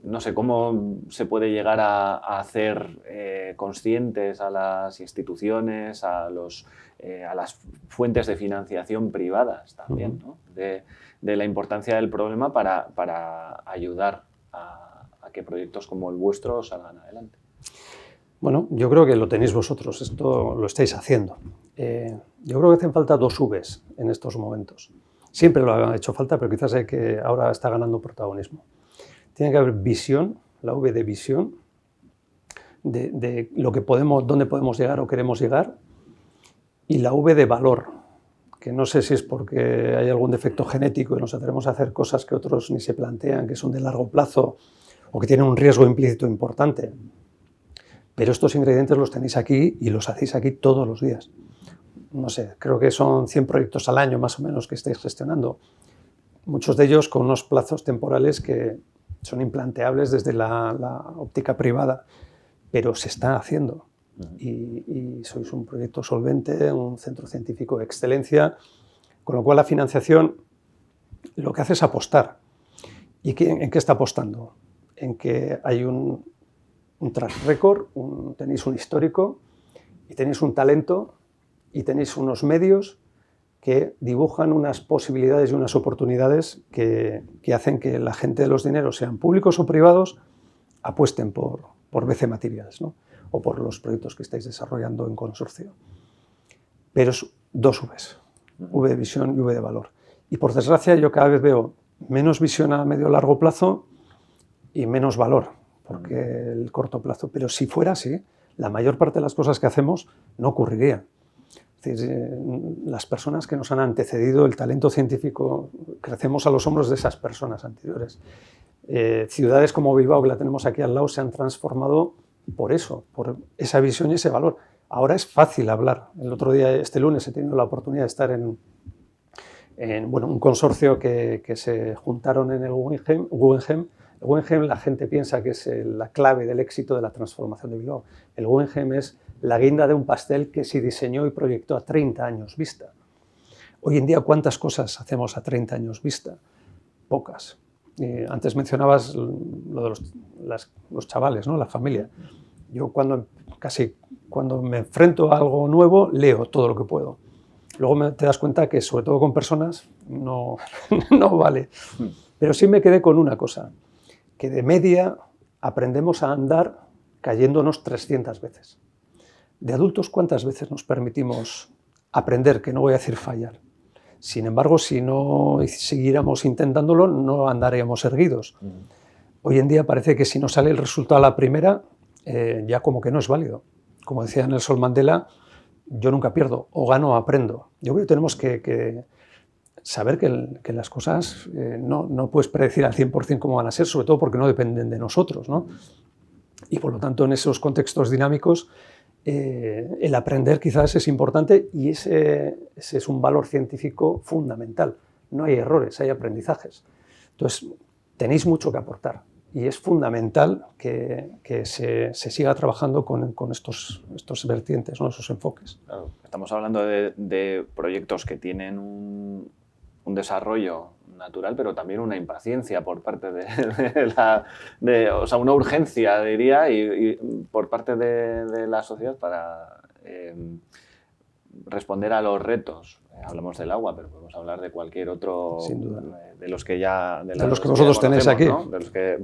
No sé, ¿cómo se puede llegar a hacer conscientes a las instituciones, a las fuentes de financiación privadas también, ¿no? de la importancia del problema para ayudar a que proyectos como el vuestro salgan adelante? Bueno, yo creo que lo tenéis vosotros, esto lo estáis haciendo. Yo creo que hacen falta 2 Vs en estos momentos. Siempre lo ha hecho falta, pero quizás ahora está ganando protagonismo. Tiene que haber visión, la V de visión, de lo que dónde podemos llegar o queremos llegar, y la V de valor, que no sé si es porque hay algún defecto genético y nos atrevemos a hacer cosas que otros ni se plantean, que son de largo plazo o que tienen un riesgo implícito importante. Pero estos ingredientes los tenéis aquí y los hacéis aquí todos los días. No sé, creo que son 100 proyectos al año más o menos que estáis gestionando. Muchos de ellos con unos plazos temporales que son implanteables desde la óptica privada, pero se está haciendo. Y sois un proyecto solvente, un centro científico de excelencia, con lo cual la financiación lo que hace es apostar. ¿Y en qué está apostando? En que hay un track record, tenéis un histórico y tenéis un talento y tenéis unos medios que dibujan unas posibilidades y unas oportunidades que hacen que la gente de los dineros, sean públicos o privados, apuesten por BC Materials, ¿no? O por los proyectos que estáis desarrollando en consorcio. Pero es 2 Vs, V de visión y V de valor. Y por desgracia yo cada vez veo menos visión a medio o largo plazo y menos valor, porque el corto plazo. Pero si fuera así, la mayor parte de las cosas que hacemos no ocurrirían. Es decir, las personas que nos han antecedido, el talento científico, crecemos a los hombros de esas personas anteriores. Ciudades como Bilbao, que la tenemos aquí al lado, se han transformado por eso, por esa visión y ese valor. Ahora es fácil hablar. El otro día, este lunes, he tenido la oportunidad de estar en un consorcio que se juntaron en el Guggenheim. El Guggenheim, la gente piensa que es la clave del éxito de la transformación de Bilbao. El Guggenheim es la guinda de un pastel que se diseñó y proyectó a 30 años vista. Hoy en día, ¿cuántas cosas hacemos a 30 años vista? Pocas. Antes mencionabas lo de los chavales, ¿no? La familia. Yo cuando me enfrento a algo nuevo, leo todo lo que puedo. Luego te das cuenta que, sobre todo con personas, no vale. Pero sí me quedé con una cosa, que de media aprendemos a andar cayéndonos 300 veces. De adultos, ¿cuántas veces nos permitimos aprender, que no voy a decir fallar? Sin embargo, si no siguiéramos intentándolo, no andaríamos erguidos. Hoy en día parece que si no sale el resultado a la primera, ya como que no es válido. Como decía Nelson Mandela, yo nunca pierdo, o gano o aprendo. Yo creo que tenemos que saber que las cosas no puedes predecir al 100% cómo van a ser, sobre todo porque no dependen de nosotros, ¿no? Y por lo tanto, en esos contextos dinámicos, el aprender quizás es importante y ese es un valor científico fundamental. No hay errores, hay aprendizajes. Entonces, tenéis mucho que aportar y es fundamental que se siga trabajando con estos vertientes, ¿no? Esos enfoques. Claro, estamos hablando de proyectos que tienen un desarrollo natural, pero también una impaciencia por parte o sea, una urgencia, diría, y por parte de la sociedad para responder a los retos. Hablamos del agua, pero podemos hablar de cualquier otro. Sin duda. De los que ya... De los que vosotros tenéis aquí. ¿no? De los que,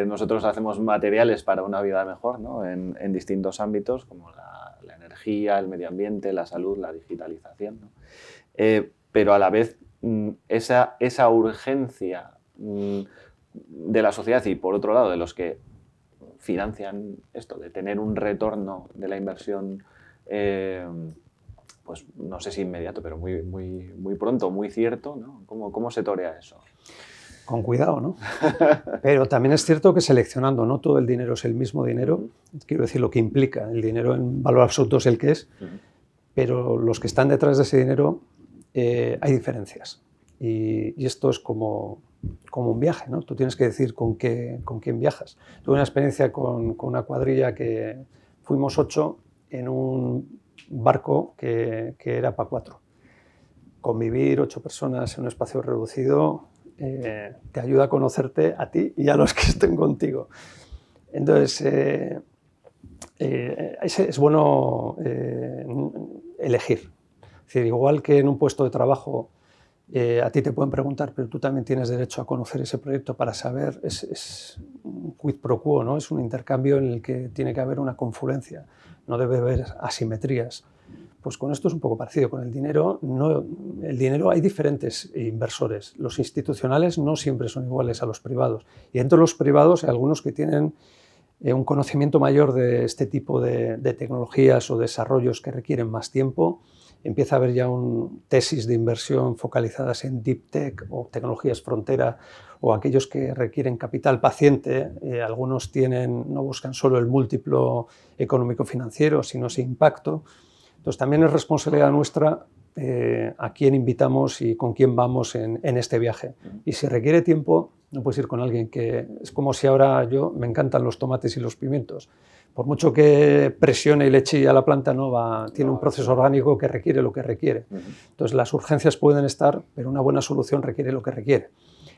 nosotros hacemos materiales para una vida mejor, ¿no? en distintos ámbitos, como la energía, el medio ambiente, la salud, la digitalización, ¿no? Pero a la vez esa urgencia de la sociedad y, por otro lado, de los que financian esto, de tener un retorno de la inversión pues no sé si inmediato, pero muy pronto, muy cierto, ¿no? ¿Cómo se torea eso? Con cuidado, ¿no? Pero también es cierto que seleccionando, no todo el dinero es el mismo dinero, quiero decir lo que implica, el dinero en valor absoluto es el que es, pero los que están detrás de ese dinero hay diferencias. Y esto es como un viaje, ¿no? Tú tienes que decir con quién viajas. Tuve una experiencia con una cuadrilla que fuimos 8 en un barco que era para 4. Convivir 8 personas en un espacio reducido te ayuda a conocerte a ti y a los que estén contigo. Entonces, es bueno elegir. Es decir, igual que en un puesto de trabajo a ti te pueden preguntar, pero tú también tienes derecho a conocer ese proyecto para saber, es un quid pro quo, ¿no? Es un intercambio en el que tiene que haber una confluencia, no debe haber asimetrías. Pues con esto es un poco parecido. Con el dinero, el dinero hay diferentes inversores. Los institucionales no siempre son iguales a los privados. Y dentro de los privados hay algunos que tienen un conocimiento mayor de este tipo de tecnologías o desarrollos que requieren más tiempo. Empieza a haber ya tesis de inversión focalizadas en deep tech o tecnologías frontera o aquellos que requieren capital paciente. Algunos no buscan solo el múltiplo económico-financiero, sino ese impacto. Entonces también es responsabilidad nuestra a quién invitamos y con quién vamos en este viaje. Y si requiere tiempo, no puedes ir con alguien que... Es como si ahora me encantan los tomates y los pimientos. Por mucho que presione y le eche a la planta, tiene un proceso orgánico que requiere lo que requiere. Entonces las urgencias pueden estar, pero una buena solución requiere lo que requiere.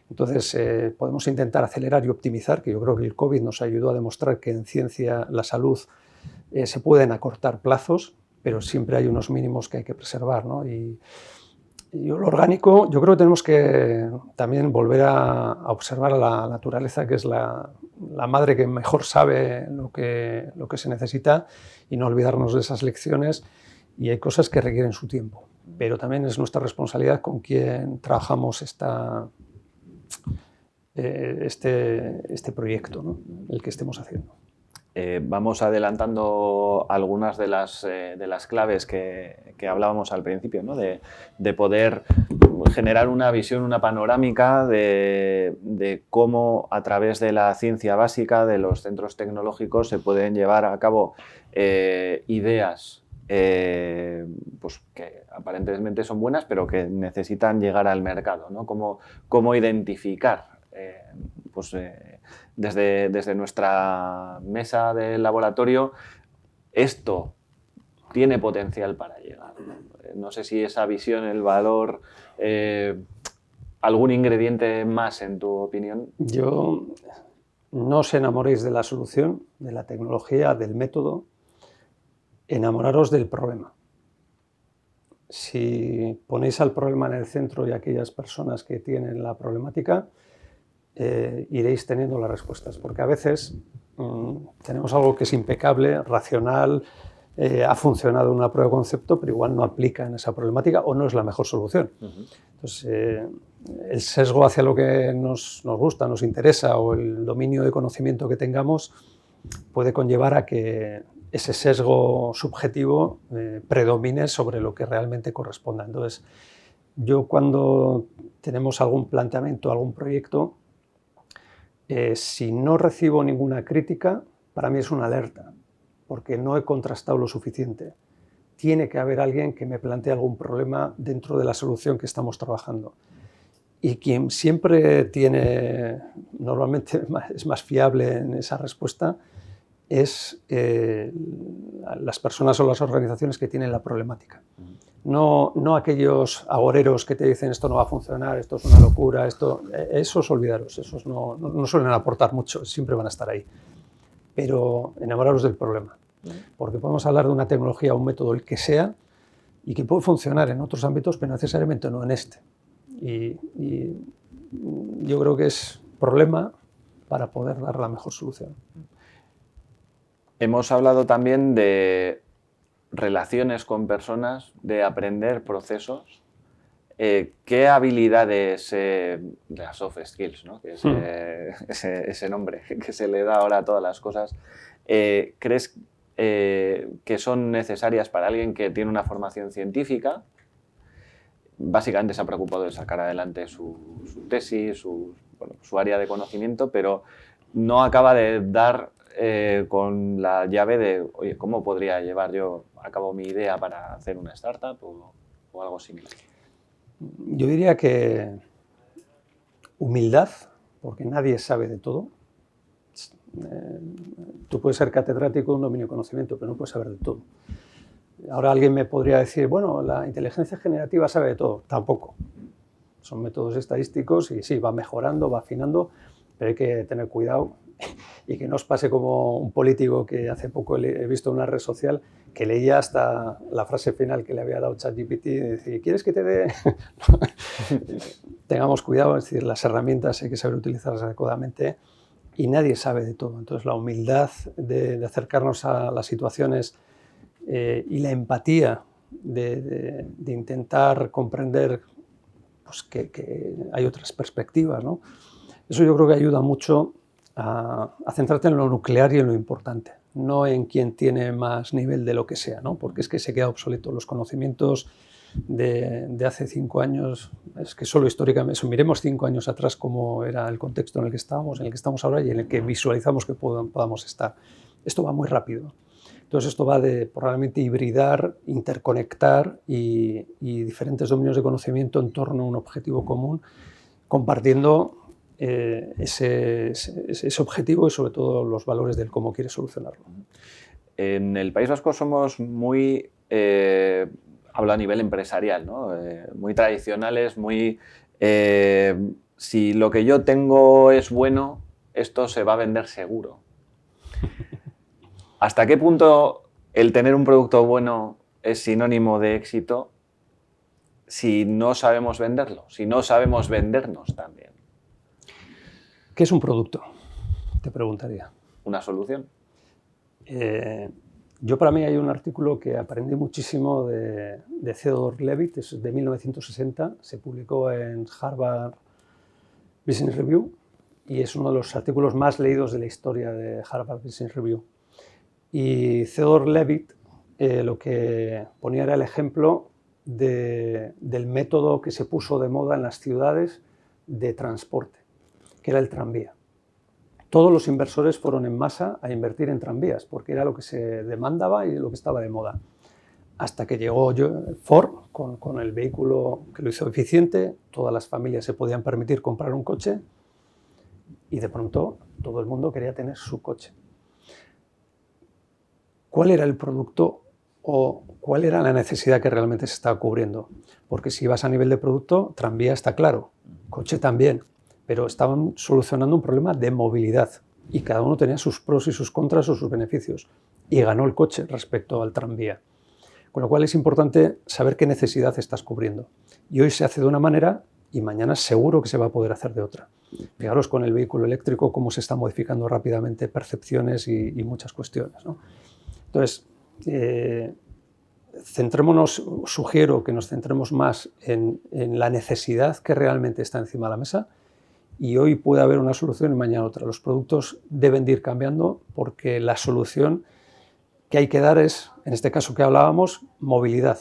Entonces podemos intentar acelerar y optimizar, que yo creo que el COVID nos ayudó a demostrar que en ciencia, la salud, se pueden acortar plazos, pero siempre hay unos mínimos que hay que preservar, ¿no? Y lo orgánico, yo creo que tenemos que también volver a observar a la naturaleza, que es la madre que mejor sabe lo que se necesita, y no olvidarnos de esas lecciones. Y hay cosas que requieren su tiempo, pero también es nuestra responsabilidad con quien trabajamos este proyecto, ¿no? El que estemos haciendo. Vamos adelantando algunas de las claves que hablábamos al principio, ¿no? de poder generar una visión, una panorámica de cómo a través de la ciencia básica, de los centros tecnológicos, se pueden llevar a cabo ideas pues que aparentemente son buenas, pero que necesitan llegar al mercado, ¿no? Cómo identificar desde nuestra mesa del laboratorio, esto tiene potencial para llegar. No sé si esa visión, el valor, algún ingrediente más en tu opinión. No os enamoréis de la solución, de la tecnología, del método, enamoraros del problema. Si ponéis al problema en el centro y aquellas personas que tienen la problemática, iréis teniendo las respuestas, porque a veces tenemos algo que es impecable, racional, ha funcionado en una prueba de concepto, pero igual no aplica en esa problemática o no es la mejor solución. Entonces, el sesgo hacia lo que nos gusta, nos interesa, o el dominio de conocimiento que tengamos puede conllevar a que ese sesgo subjetivo predomine sobre lo que realmente corresponda. Entonces, yo cuando tenemos algún planteamiento, algún proyecto, si no recibo ninguna crítica, para mí es una alerta, porque no he contrastado lo suficiente. Tiene que haber alguien que me plantee algún problema dentro de la solución que estamos trabajando. Y quien siempre normalmente es más fiable en esa respuesta, es las personas o las organizaciones que tienen la problemática. No aquellos agoreros que te dicen esto no va a funcionar, esto es una locura, esos olvidaros, esos no suelen aportar mucho, siempre van a estar ahí. Pero enamoraros del problema, porque podemos hablar de una tecnología, un método, el que sea, y que puede funcionar en otros ámbitos, pero necesariamente no en este. Y yo creo que es problema para poder dar la mejor solución. Hemos hablado también de relaciones con personas, de aprender procesos. ¿Qué habilidades, las soft skills, ¿no? Que es ese nombre que se le da ahora a todas las cosas, crees que son necesarias para alguien que tiene una formación científica. Básicamente se ha preocupado de sacar adelante su tesis, su área de conocimiento, pero no acaba de dar con la llave de, oye, ¿cómo podría llevar yo a cabo mi idea para hacer una startup o algo similar? Yo diría que humildad, porque nadie sabe de todo. Tú puedes ser catedrático de un dominio de conocimiento, pero no puedes saber de todo. Ahora alguien me podría decir, bueno, la inteligencia generativa sabe de todo. Tampoco. Son métodos estadísticos y sí, va mejorando, va afinando, pero hay que tener cuidado y que no os pase como un político que hace poco he visto en una red social que leía hasta la frase final que le había dado ChatGPT y decía, ¿quieres que te dé? Tengamos cuidado, es decir, las herramientas hay que saber utilizarlas adecuadamente y nadie sabe de todo. Entonces la humildad de acercarnos a las situaciones y la empatía de intentar comprender pues, que hay otras perspectivas, ¿no? Eso yo creo que ayuda mucho a centrarte en lo nuclear y en lo importante, no en quién tiene más nivel de lo que sea, ¿no? Porque es que se queda obsoleto. Los conocimientos de hace 5 años, es que solo históricamente, miremos 5 años atrás cómo era el contexto en el que estábamos, en el que estamos ahora y en el que visualizamos que podamos estar. Esto va muy rápido. Entonces esto va de probablemente hibridar, interconectar y diferentes dominios de conocimiento en torno a un objetivo común, compartiendo ese objetivo y sobre todo los valores del cómo quieres solucionarlo. En el País Vasco somos muy, hablo a nivel empresarial, ¿no? Muy tradicionales, muy... si lo que yo tengo es bueno, esto se va a vender seguro. ¿Hasta qué punto el tener un producto bueno es sinónimo de éxito si no sabemos venderlo, si no sabemos vendernos también? ¿Qué es un producto? Te preguntaría. ¿Una solución? Yo para mí hay un artículo que aprendí muchísimo de Theodore Levitt, es de 1960, se publicó en Harvard Business Review y es uno de los artículos más leídos de la historia de Harvard Business Review. Y Theodore Levitt lo que ponía era el ejemplo del método que se puso de moda en las ciudades de transporte, que era el tranvía. Todos los inversores fueron en masa a invertir en tranvías, porque era lo que se demandaba y lo que estaba de moda. Hasta que llegó Ford con el vehículo que lo hizo eficiente, todas las familias se podían permitir comprar un coche y de pronto todo el mundo quería tener su coche. ¿Cuál era el producto o cuál era la necesidad que realmente se estaba cubriendo? Porque si vas a nivel de producto, tranvía está claro, coche también, pero estaban solucionando un problema de movilidad y cada uno tenía sus pros y sus contras o sus beneficios y ganó el coche respecto al tranvía. Con lo cual es importante saber qué necesidad estás cubriendo. Y hoy se hace de una manera y mañana seguro que se va a poder hacer de otra. Fijaros con el vehículo eléctrico cómo se están modificando rápidamente percepciones y muchas cuestiones, ¿no? Entonces, sugiero que nos centremos más en la necesidad que realmente está encima de la mesa y hoy puede haber una solución y mañana otra. Los productos deben de ir cambiando porque la solución que hay que dar es, en este caso que hablábamos, movilidad.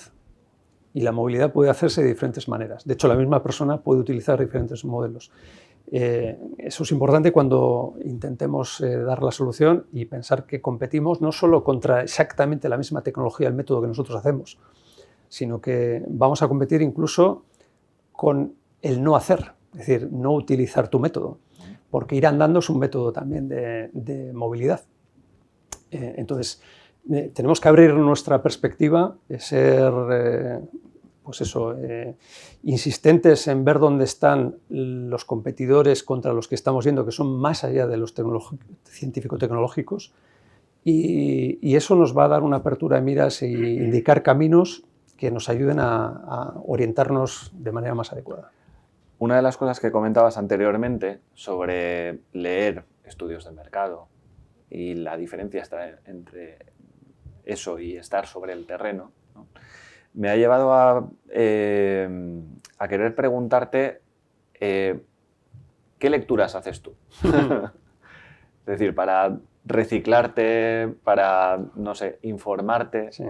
Y la movilidad puede hacerse de diferentes maneras. De hecho, la misma persona puede utilizar diferentes modelos. Eso es importante cuando intentemos dar la solución y pensar que competimos no solo contra exactamente la misma tecnología, el método que nosotros hacemos, sino que vamos a competir incluso con el no hacer, es decir, no utilizar tu método, porque ir andando es un método también de movilidad. Entonces, tenemos que abrir nuestra perspectiva, ser insistentes en ver dónde están los competidores contra los que estamos viendo, que son más allá de los científico-tecnológicos, y eso nos va a dar una apertura de miras e indicar caminos que nos ayuden a orientarnos de manera más adecuada. Una de las cosas que comentabas anteriormente sobre leer estudios de mercado y la diferencia está entre eso y estar sobre el terreno, ¿no? Me ha llevado a querer preguntarte ¿qué lecturas haces tú? Es decir, para reciclarte, para, no sé, informarte. Sí.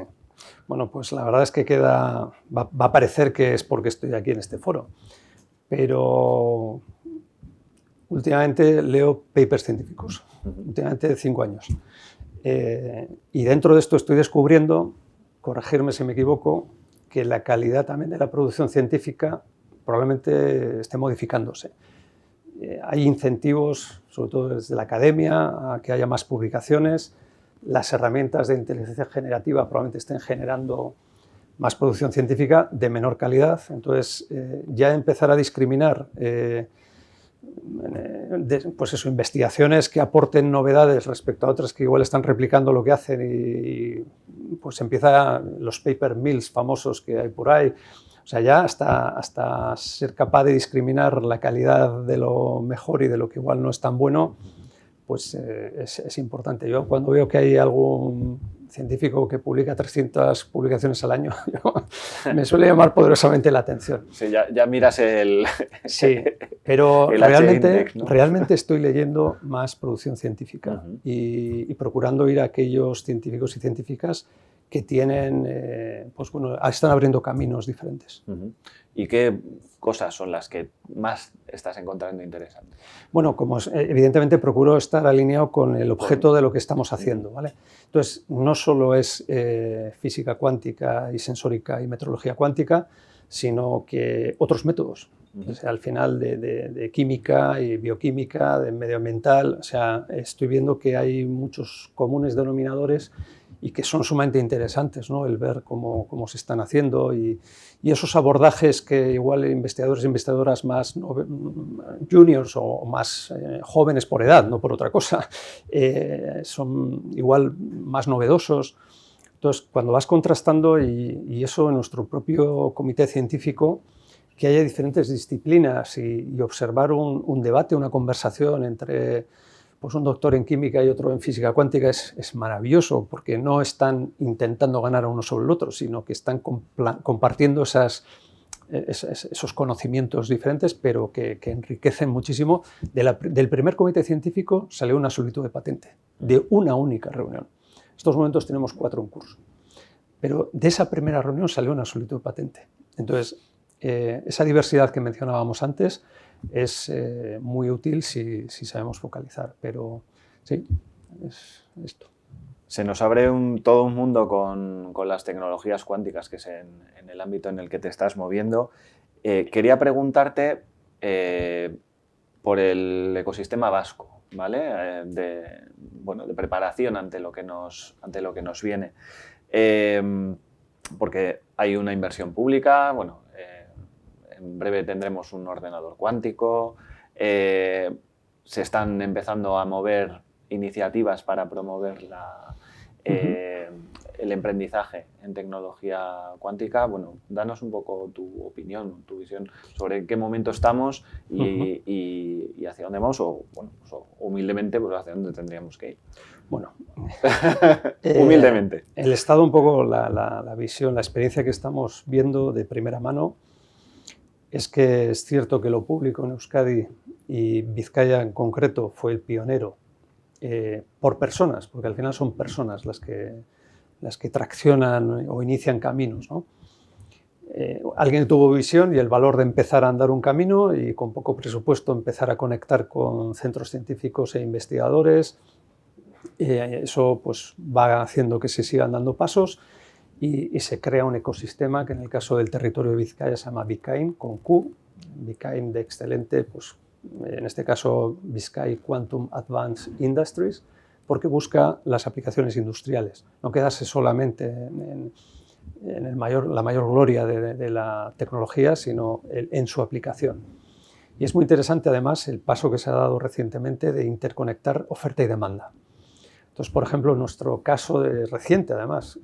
Bueno, pues la verdad es que va a parecer que es porque estoy aquí en este foro, pero últimamente leo papers científicos, últimamente 5 años. Y dentro de esto estoy descubriendo, corregirme si me equivoco, que la calidad también de la producción científica probablemente esté modificándose. Hay incentivos, sobre todo desde la academia, a que haya más publicaciones. Las herramientas de inteligencia generativa probablemente estén generando más producción científica de menor calidad. Entonces, ya empezar a discriminar pues eso, investigaciones que aporten novedades respecto a otras que igual están replicando lo que hacen y pues empiezan los paper mills famosos que hay por ahí. O sea, ya hasta ser capaz de discriminar la calidad de lo mejor y de lo que igual no es tan bueno, pues es importante. Yo cuando veo que hay algún científico que publica 300 publicaciones al año, me suele llamar poderosamente la atención. Sí, ya miras el... Sí, pero el realmente, ¿no? realmente estoy leyendo más producción científica y procurando ir a aquellos científicos y científicas que tienen, pues bueno, están abriendo caminos diferentes. ¿Y qué cosas son las que más estás encontrando interesantes? Bueno, como evidentemente procuro estar alineado con el objeto de lo que estamos haciendo, ¿vale? Entonces, no solo es física cuántica y sensórica y metrología cuántica, sino que otros métodos. O sea, al final de química y bioquímica, de medioambiental, o sea, estoy viendo que hay muchos comunes denominadores y que son sumamente interesantes, ¿no? El ver cómo se están haciendo y esos abordajes que igual investigadores e investigadoras más juniors o más jóvenes por edad, no por otra cosa, son igual más novedosos. Entonces, cuando vas contrastando, y eso en nuestro propio comité científico, que haya diferentes disciplinas y observar un debate, una conversación entre pues un doctor en química y otro en física cuántica es maravilloso, porque no están intentando ganar a uno sobre el otro, sino que están compartiendo esos conocimientos diferentes, pero que enriquecen muchísimo. Del primer comité científico salió una solicitud de patente, de una única reunión. En estos momentos tenemos 4 en curso, pero de esa primera reunión salió una solicitud de patente. Entonces, esa diversidad que mencionábamos antes es muy útil si sabemos focalizar, pero sí, es esto. Se nos abre todo un mundo con las tecnologías cuánticas, que es en el ámbito en el que te estás moviendo. Quería preguntarte por el ecosistema vasco, ¿vale? De preparación ante lo que nos viene. Porque hay una inversión pública, en breve tendremos un ordenador cuántico, se están empezando a mover iniciativas para promover el emprendizaje en tecnología cuántica. Bueno, danos un poco tu opinión, tu visión sobre en qué momento estamos y hacia dónde vamos, o humildemente, pues hacia dónde tendríamos que ir. Bueno, humildemente. El estado, un poco la visión, la experiencia que estamos viendo de primera mano es que es cierto que lo público en Euskadi y Vizcaya en concreto fue el pionero por personas, porque al final son personas las que traccionan o inician caminos, ¿no? Alguien tuvo visión y el valor de empezar a andar un camino y con poco presupuesto empezar a conectar con centros científicos e investigadores. Eso pues, va haciendo que se sigan dando pasos y se crea un ecosistema que en el caso del territorio de Vizcaya se llama Vikain, con Q, Vikain de excelente, pues, en este caso Vizcay Quantum Advanced Industries, porque busca las aplicaciones industriales, no quedarse solamente en la mayor gloria de la tecnología, sino en su aplicación. Y es muy interesante además el paso que se ha dado recientemente de interconectar oferta y demanda. Entonces, por ejemplo, en nuestro caso reciente además,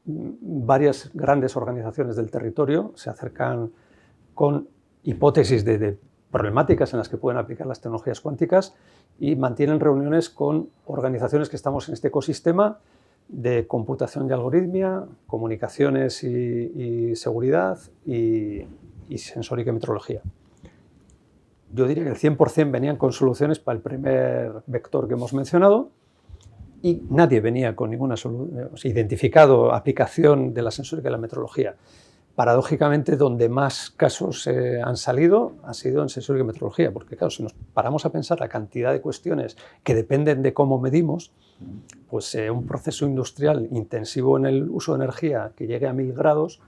varias grandes organizaciones del territorio se acercan con hipótesis de problemáticas en las que pueden aplicar las tecnologías cuánticas y mantienen reuniones con organizaciones que estamos en este ecosistema de computación y algoritmia, comunicaciones y seguridad y sensórica y metrología. yo diría que el 100% venían con soluciones para el primer vector que hemos mencionado y nadie venía con ninguna identificado aplicación de la sensórica y la metrología. Paradójicamente, donde más casos han salido ha sido en sensórica y metrología, porque claro, si nos paramos a pensar la cantidad de cuestiones que dependen de cómo medimos, pues un proceso industrial intensivo en el uso de energía que llegue a 1000 grados,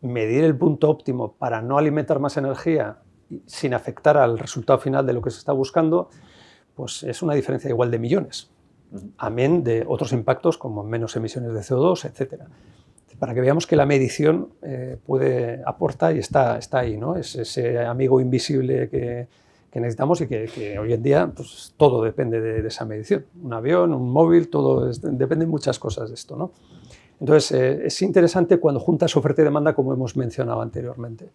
medir el punto óptimo para no alimentar más energía sin afectar al resultado final de lo que se está buscando, pues es una diferencia igual de millones, amén de otros impactos como menos emisiones de CO2, etcétera. Para que veamos que la medición aporta y está ahí, ¿no? Es ese amigo invisible que necesitamos y que hoy en día pues, todo depende de esa medición. Un avión, un móvil, todo depende de muchas cosas de esto, ¿no? Entonces, es interesante cuando juntas oferta y demanda, como hemos mencionado anteriormente.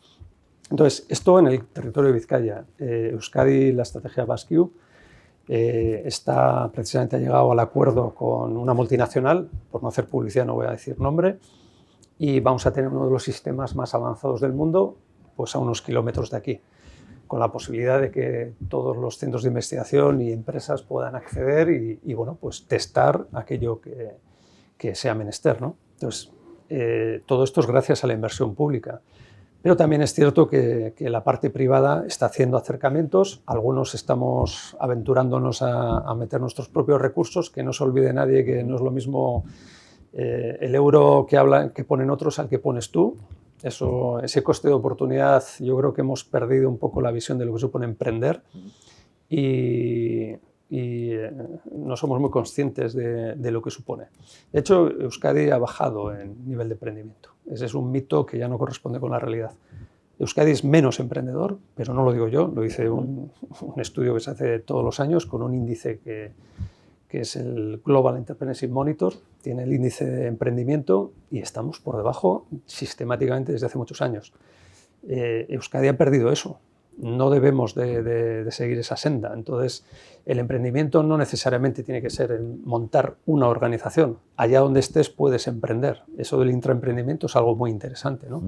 Entonces, esto en el territorio de Vizcaya. Euskadi, la estrategia Basque está precisamente ha llegado al acuerdo con una multinacional, por no hacer publicidad no voy a decir nombre, y vamos a tener uno de los sistemas más avanzados del mundo pues a unos kilómetros de aquí, con la posibilidad de que todos los centros de investigación y empresas puedan acceder y bueno, pues testar aquello que sea menester, ¿no? Entonces, todo esto es gracias a la inversión pública. Pero también es cierto que la parte privada está haciendo acercamientos, algunos estamos aventurándonos a meter nuestros propios recursos, que no se olvide nadie que no es lo mismo el euro que ponen otros al que pones tú. Ese coste de oportunidad, yo creo que hemos perdido un poco la visión de lo que supone emprender y no somos muy conscientes de lo que supone. De hecho, Euskadi ha bajado en nivel de emprendimiento. Ese es un mito que ya no corresponde con la realidad. Euskadi es menos emprendedor, pero no lo digo yo, lo dice un estudio que se hace todos los años con un índice que es el Global Entrepreneurship Monitor, tiene el índice de emprendimiento y estamos por debajo sistemáticamente desde hace muchos años. Euskadi ha perdido eso. No debemos de seguir esa senda. Entonces, el emprendimiento no necesariamente tiene que ser el montar una organización. Allá donde estés puedes emprender. Eso del intraemprendimiento es algo muy interesante, ¿no?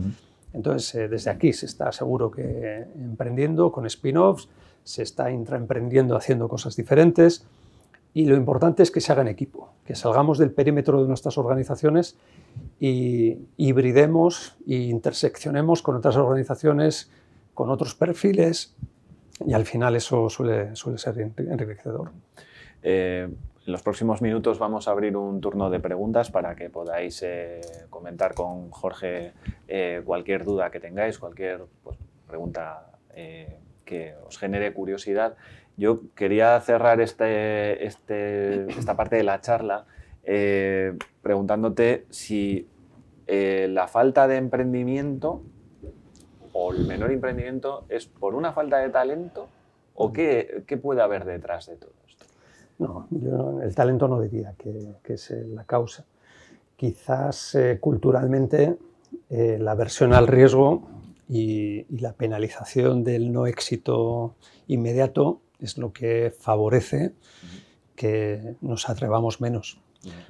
Entonces, desde aquí se está seguro que emprendiendo con spin-offs, se está intraemprendiendo haciendo cosas diferentes y lo importante es que se haga en equipo, que salgamos del perímetro de nuestras organizaciones y hibridemos e interseccionemos con otras organizaciones, con otros perfiles y al final eso suele ser enriquecedor. En los próximos minutos vamos a abrir un turno de preguntas para que podáis comentar con Jorge cualquier duda que tengáis, cualquier pregunta que os genere curiosidad. Yo quería cerrar esta parte de la charla preguntándote si la falta de emprendimiento o el menor emprendimiento es por una falta de talento o qué puede haber detrás de todo esto. No, yo el talento no diría que es la causa. Quizás culturalmente la aversión al riesgo y la penalización del no éxito inmediato es lo que favorece que nos atrevamos menos.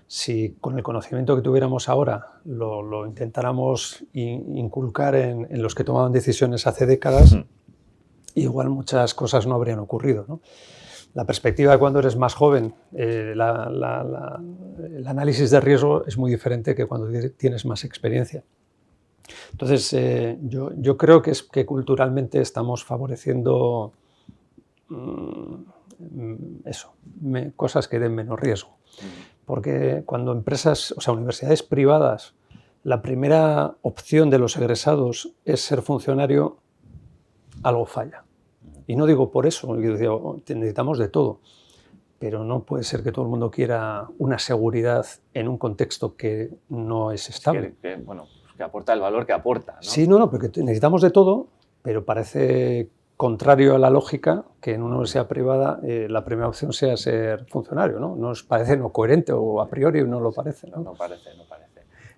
Si con el conocimiento que tuviéramos ahora lo intentáramos inculcar en los que tomaban decisiones hace décadas, igual muchas cosas no habrían ocurrido, ¿no? La perspectiva de cuando eres más joven, el análisis de riesgo es muy diferente que cuando tienes más experiencia. Entonces, yo creo que es que culturalmente estamos favoreciendo cosas que den menos riesgo. Porque cuando empresas, o sea, universidades privadas, la primera opción de los egresados es ser funcionario, algo falla. Y no digo por eso, digo, necesitamos de todo, pero no puede ser que todo el mundo quiera una seguridad en un contexto que no es estable. Que aporta el valor que aporta, ¿no? Sí, no, porque necesitamos de todo, pero parece contrario a la lógica que en una universidad privada la primera opción sea ser funcionario, ¿no? Nos parece no coherente o a priori no lo parece, ¿no? No parece.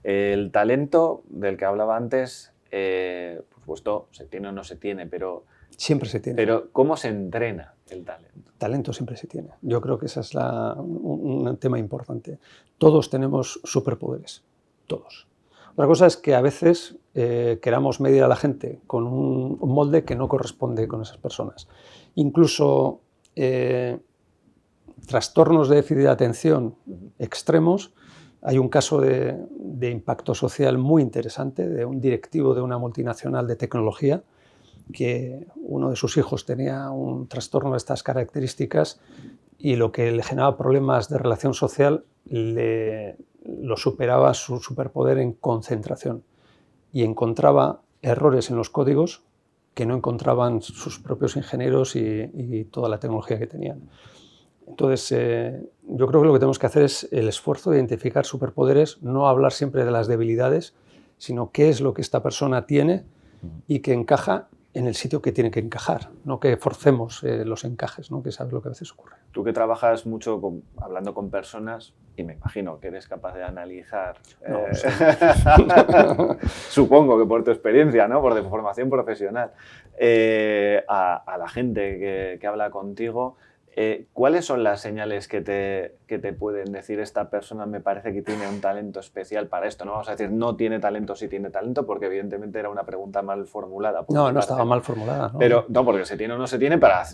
El talento del que hablaba antes, por supuesto, se tiene o no se tiene, pero... Siempre se tiene. Pero ¿cómo se entrena el talento? Talento siempre se tiene. Yo creo que ese es un tema importante. Todos tenemos superpoderes, todos. Otra cosa es que a veces queramos medir a la gente con un molde que no corresponde con esas personas. Incluso trastornos de déficit de atención extremos. Hay un caso de impacto social muy interesante de un directivo de una multinacional de tecnología que uno de sus hijos tenía un trastorno de estas características y lo que le generaba problemas de relación social lo superaba su superpoder en concentración y encontraba errores en los códigos que no encontraban sus propios ingenieros y toda la tecnología que tenían. Entonces, yo creo que lo que tenemos que hacer es el esfuerzo de identificar superpoderes, no hablar siempre de las debilidades, sino qué es lo que esta persona tiene y que encaja en el sitio que tiene que encajar, no que forcemos los encajes, ¿no? Que sabes lo que a veces ocurre. Tú que trabajas mucho hablando con personas, y me imagino que eres capaz de analizar, No, sí. supongo que por tu experiencia, ¿no? Por tu formación profesional, a la gente que habla contigo, ¿cuáles son las señales que te pueden decir esta persona me parece que tiene un talento especial para esto? No vamos a decir no tiene talento, sí tiene talento, porque evidentemente era una pregunta mal formulada. No, no estaba mal formulada, ¿no? Pero, no, porque se tiene o no se tiene para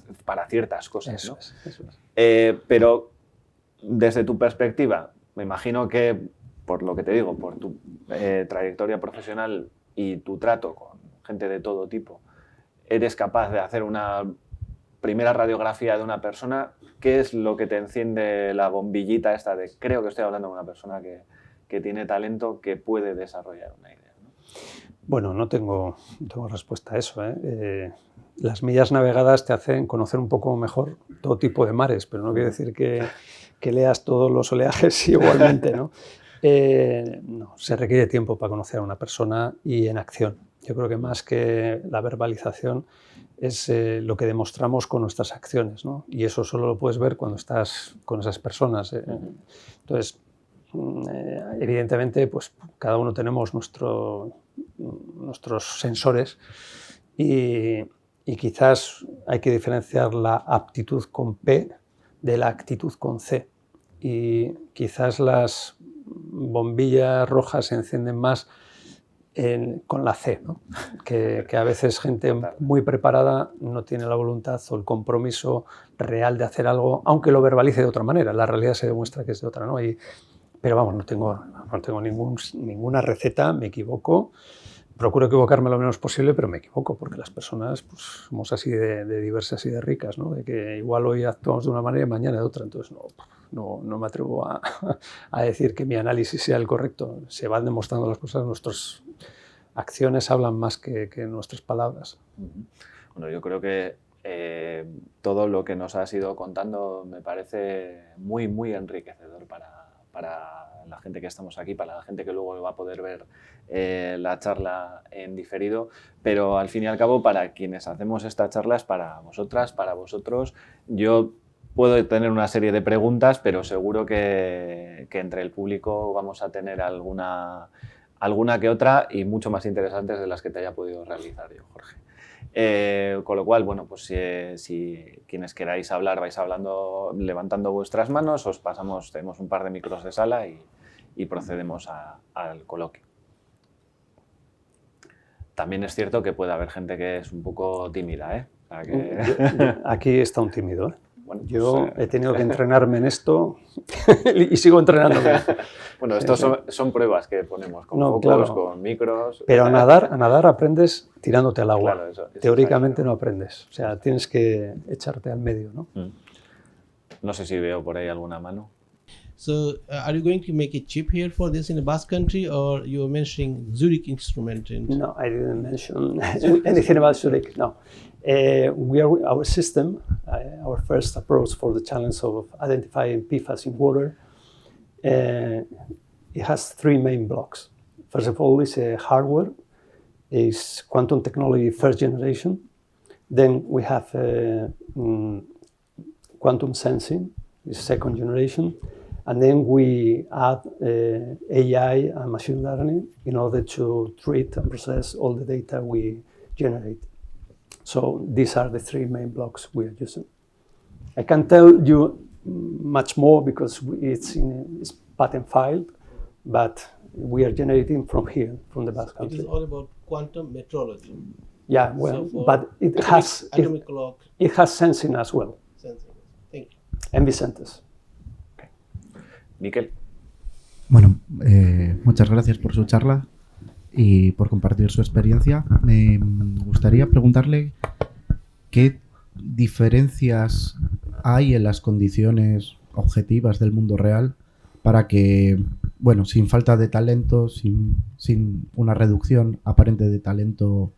ciertas cosas, eso ¿no? Eso es. Pero desde tu perspectiva, me imagino que, por lo que te digo, por tu trayectoria profesional y tu trato con gente de todo tipo, eres capaz de hacer una primera radiografía de una persona. ¿Qué es lo que te enciende la bombillita esta de creo que estoy hablando con una persona que tiene talento, que puede desarrollar una idea, ¿no? Bueno, no tengo respuesta a eso, ¿eh? Las millas navegadas te hacen conocer un poco mejor todo tipo de mares, pero no quiere decir que leas todos los oleajes igualmente, ¿no? No, se requiere tiempo para conocer a una persona y en acción. Yo creo que más que la verbalización es lo que demostramos con nuestras acciones, ¿no? Y eso solo lo puedes ver cuando estás con esas personas. Entonces, evidentemente, pues cada uno tenemos nuestros sensores y quizás hay que diferenciar la aptitud con P de la actitud con C. Y quizás las bombillas rojas se encienden más con la C, ¿no? que a veces gente muy preparada no tiene la voluntad o el compromiso real de hacer algo, aunque lo verbalice de otra manera. La realidad se demuestra que es de otra, ¿no? Pero vamos, no tengo ninguna receta, me equivoco. Procuro equivocarme lo menos posible, pero me equivoco, porque las personas pues, somos así de diversas y de ricas, ¿no? De que igual hoy actuamos de una manera y mañana de otra. Entonces no me atrevo a decir que mi análisis sea el correcto. Se van demostrando las cosas, nuestras acciones hablan más que nuestras palabras. Bueno, yo creo que todo lo que nos has ido contando me parece muy, muy enriquecedor para la gente que estamos aquí, para la gente que luego va a poder ver la charla en diferido, pero al fin y al cabo para quienes hacemos estas charlas, para vosotras, para vosotros, yo puedo tener una serie de preguntas, pero seguro que entre el público vamos a tener alguna que otra y mucho más interesantes de las que te haya podido realizar yo, Jorge. Con lo cual, bueno, pues si quienes queráis hablar vais hablando, levantando vuestras manos, tenemos un par de micros de sala y procedemos al coloquio. También es cierto que puede haber gente que es un poco tímida, ¿eh? Aquí está un tímido, ¿eh? Bueno, pues, yo he tenido que entrenarme en esto y sigo entrenándome. Bueno, estos son pruebas que ponemos con focos, claro, con micros. Pero a nadar aprendes tirándote al agua. Claro, eso teóricamente no aprendes. O sea, tienes que echarte al medio, ¿no? No sé si veo por ahí alguna mano. So, are you going to make a chip here for this in the Basque Country, or you were mentioning Zurich instrument? No, I didn't mention anything about Zurich. No, our system, our first approach for the challenge of identifying PFAS in water, it has three main blocks. First of all, it's hardware, is quantum technology first generation. Then we have quantum sensing, is second generation. And then we add AI and machine learning in order to treat and process all the data we generate. So these are the three main blocks we are using. I can tell you much more because it's patent filed, but we are generating from here, from the Basque It is Country. all about quantum metrology. Yeah, well, So for but it has atomic clock it has sensing as well, sensing. Thank you. and Vicentes. Miquel. Bueno, muchas gracias por su charla y por compartir su experiencia. Me gustaría preguntarle qué diferencias hay en las condiciones objetivas del mundo real para que, bueno, sin falta de talento, sin una reducción aparente de talento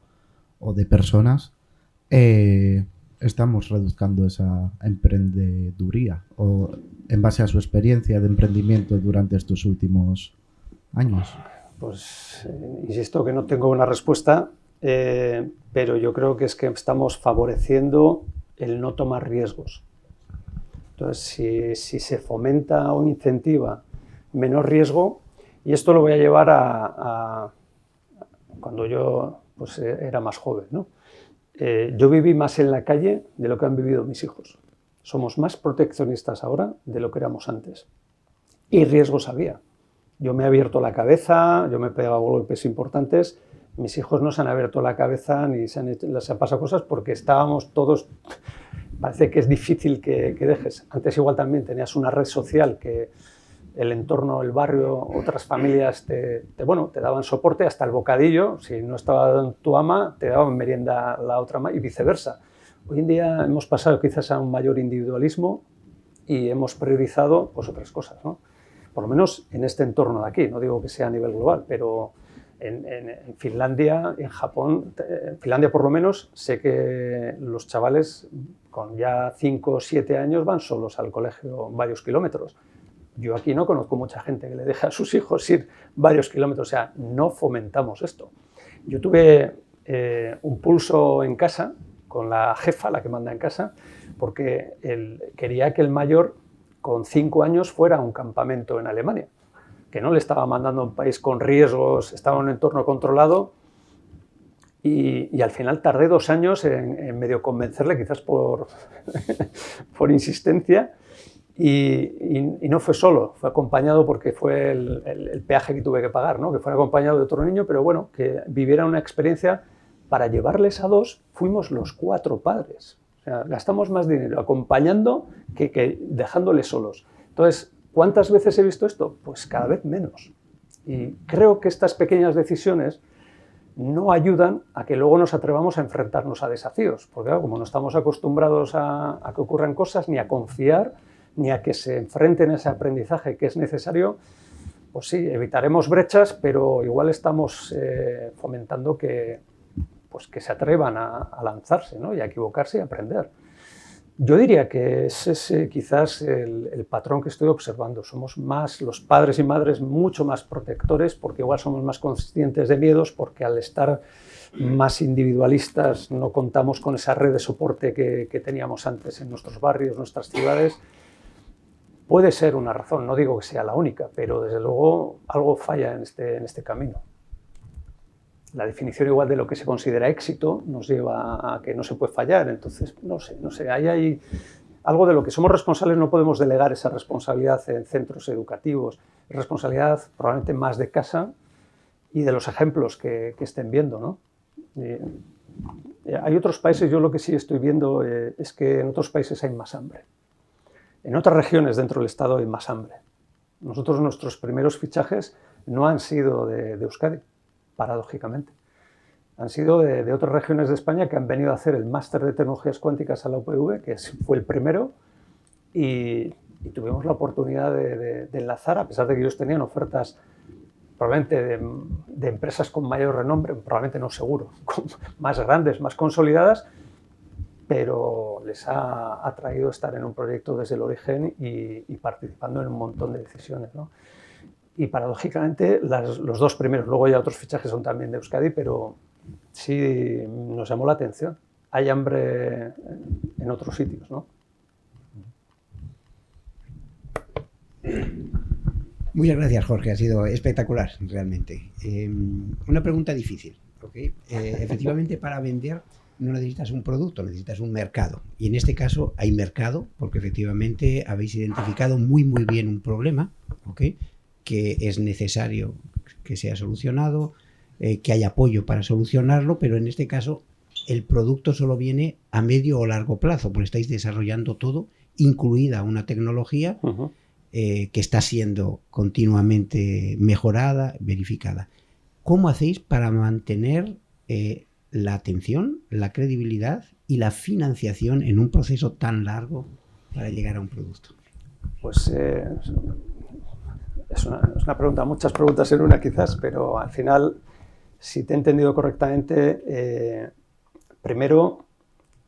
o de personas, estamos reduzcando esa emprendeduría, o en base a su experiencia de emprendimiento durante estos últimos años. Pues insisto que no tengo una respuesta, pero yo creo que es que estamos favoreciendo el no tomar riesgos. Entonces, si se fomenta o incentiva menor riesgo, y esto lo voy a llevar a cuando yo pues, era más joven, ¿no? Yo viví más en la calle de lo que han vivido mis hijos. Somos más proteccionistas ahora de lo que éramos antes. Y riesgos había. Yo me he abierto la cabeza, yo me he pegado golpes importantes. Mis hijos no se han abierto la cabeza ni les han pasado cosas porque estábamos todos... Parece que es difícil que dejes. Antes igual también tenías una red social que el entorno, el barrio, otras familias te daban soporte, hasta el bocadillo. Si no estaba tu ama, te daban merienda la otra y viceversa. Hoy en día hemos pasado quizás a un mayor individualismo y hemos priorizado pues, otras cosas, ¿no? Por lo menos en este entorno de aquí. No digo que sea a nivel global, pero en Finlandia, en Japón, en Finlandia por lo menos, sé que los chavales con ya 5 o 7 años van solos al colegio varios kilómetros. Yo aquí no conozco mucha gente que le deje a sus hijos ir varios kilómetros, o sea, no fomentamos esto. Yo tuve un pulso en casa con la jefa, la que manda en casa, porque quería que el mayor con 5 años fuera a un campamento en Alemania, que no le estaba mandando a un país con riesgos, estaba en un entorno controlado y al final tardé 2 años en medio convencerle, quizás por insistencia. Y no fue solo, fue acompañado porque fue el peaje que tuve que pagar, ¿no? Que fuera acompañado de otro niño, pero bueno, que viviera una experiencia. Para llevarles a 2, fuimos los 4 padres. O sea, gastamos más dinero acompañando que dejándoles solos. Entonces, ¿cuántas veces he visto esto? Pues cada vez menos. Y creo que estas pequeñas decisiones no ayudan a que luego nos atrevamos a enfrentarnos a desafíos. Porque claro, como no estamos acostumbrados a que ocurran cosas, ni a confiar, ni a que se enfrenten a ese aprendizaje que es necesario, pues sí, evitaremos brechas, pero igual estamos fomentando que se atrevan a lanzarse, ¿no? Y a equivocarse y a aprender. Yo diría que ese es quizás el patrón que estoy observando. Somos más, los padres y madres, mucho más protectores, porque igual somos más conscientes de miedos, porque al estar más individualistas no contamos con esa red de soporte que teníamos antes en nuestros barrios, nuestras ciudades. Puede ser una razón, no digo que sea la única, pero desde luego algo falla en este camino. La definición igual de lo que se considera éxito nos lleva a que no se puede fallar, entonces no sé, ahí hay algo de lo que somos responsables, no podemos delegar esa responsabilidad en centros educativos, es responsabilidad probablemente más de casa y de los ejemplos que estén viendo, ¿no? Hay otros países, yo lo que sí estoy viendo es que en otros países hay más hambre. En otras regiones dentro del Estado hay más hambre. Nosotros, nuestros primeros fichajes no han sido de Euskadi, paradójicamente. Han sido de otras regiones de España que han venido a hacer el máster de tecnologías cuánticas a la UPV, que fue el primero, y tuvimos la oportunidad de enlazar, a pesar de que ellos tenían ofertas probablemente de empresas con mayor renombre, probablemente no seguro, más grandes, más consolidadas, pero les ha atraído estar en un proyecto desde el origen y participando en un montón de decisiones, ¿no? Y paradójicamente los 2 primeros, luego ya otros fichajes son también de Euskadi, pero sí nos llamó la atención. Hay hambre en otros sitios, ¿no? Muchas gracias, Jorge, ha sido espectacular realmente. Una pregunta difícil, ¿okay? Efectivamente, para vender no necesitas un producto, necesitas un mercado. Y en este caso hay mercado, porque efectivamente habéis identificado muy bien un problema, ¿okay? que es necesario que sea solucionado, que hay apoyo para solucionarlo, pero en este caso el producto solo viene a medio o largo plazo, porque estáis desarrollando todo, incluida una tecnología que está siendo continuamente mejorada, verificada. ¿Cómo hacéis para mantener la atención, la credibilidad y la financiación en un proceso tan largo para llegar a un producto? Pues es una pregunta, muchas preguntas en una quizás, pero al final, si te he entendido correctamente, primero,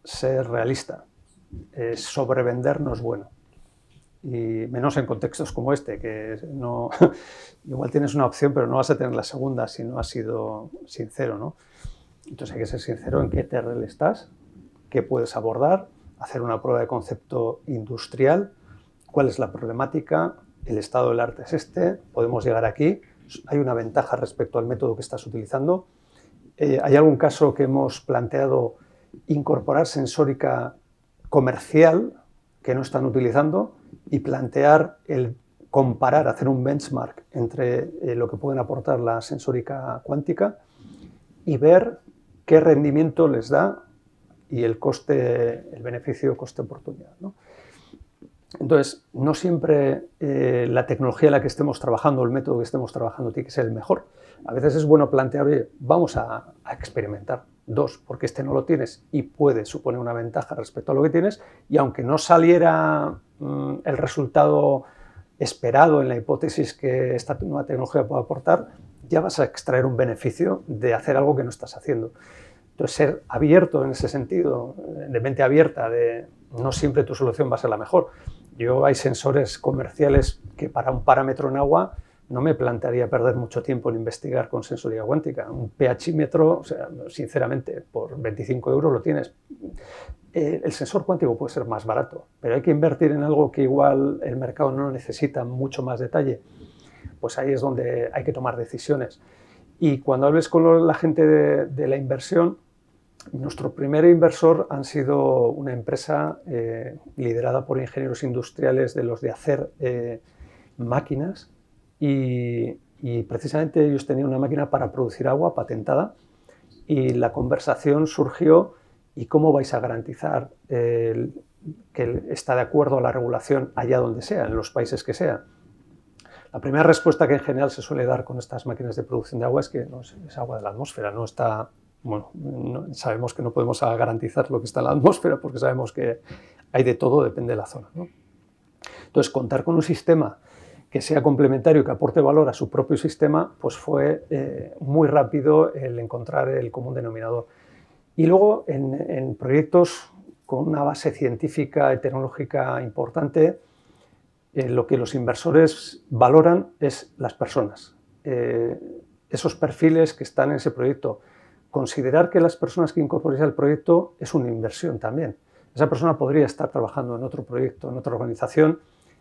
ser realista. Sobrevender no es bueno. Y menos en contextos como este, que no, igual tienes una opción, pero no vas a tener la segunda si no has sido sincero, ¿no? Entonces hay que ser sincero en qué terreno estás, qué puedes abordar, hacer una prueba de concepto industrial, cuál es la problemática, el estado del arte es este, podemos llegar aquí, hay una ventaja respecto al método que estás utilizando. ¿Hay algún caso que hemos planteado incorporar sensórica comercial que no están utilizando y plantear el comparar, hacer un benchmark entre lo que pueden aportar la sensórica cuántica y ver qué rendimiento les da y el coste, el beneficio coste-oportunidad, ¿no? Entonces, no siempre la tecnología en la que estemos trabajando, el método que estemos trabajando tiene que ser el mejor. A veces es bueno plantear, oye, vamos a experimentar. 2, porque este no lo tienes y puede suponer una ventaja respecto a lo que tienes, y aunque no saliera el resultado esperado en la hipótesis que esta nueva tecnología puede aportar, ya vas a extraer un beneficio de hacer algo que no estás haciendo. Entonces, ser abierto en ese sentido, de mente abierta, de no siempre tu solución va a ser la mejor. Hay sensores comerciales que para un parámetro en agua no me plantearía perder mucho tiempo en investigar con sensórica cuántica. Un pHímetro, o sea, sinceramente, por 25 € lo tienes. El sensor cuántico puede ser más barato, pero hay que invertir en algo que igual el mercado no necesita mucho más detalle. Pues ahí es donde hay que tomar decisiones. Y cuando hables con la gente de la inversión, nuestro primer inversor han sido una empresa liderada por ingenieros industriales de los de hacer máquinas, y precisamente ellos tenían una máquina para producir agua patentada, y la conversación surgió: ¿y cómo vais a garantizar que está de acuerdo a la regulación allá donde sea, en los países que sea? La primera respuesta que en general se suele dar con estas máquinas de producción de agua es que no, es agua de la atmósfera, no está... Bueno, sabemos que no podemos garantizar lo que está en la atmósfera porque sabemos que hay de todo, depende de la zona, ¿no? Entonces, contar con un sistema que sea complementario y que aporte valor a su propio sistema, pues fue muy rápido el encontrar el común denominador. Y luego, en proyectos con una base científica y tecnológica importante, lo que los inversores valoran es las personas, esos perfiles que están en ese proyecto. Considerar que las personas que incorporéis al proyecto es una inversión también. Esa persona podría estar trabajando en otro proyecto, en otra organización.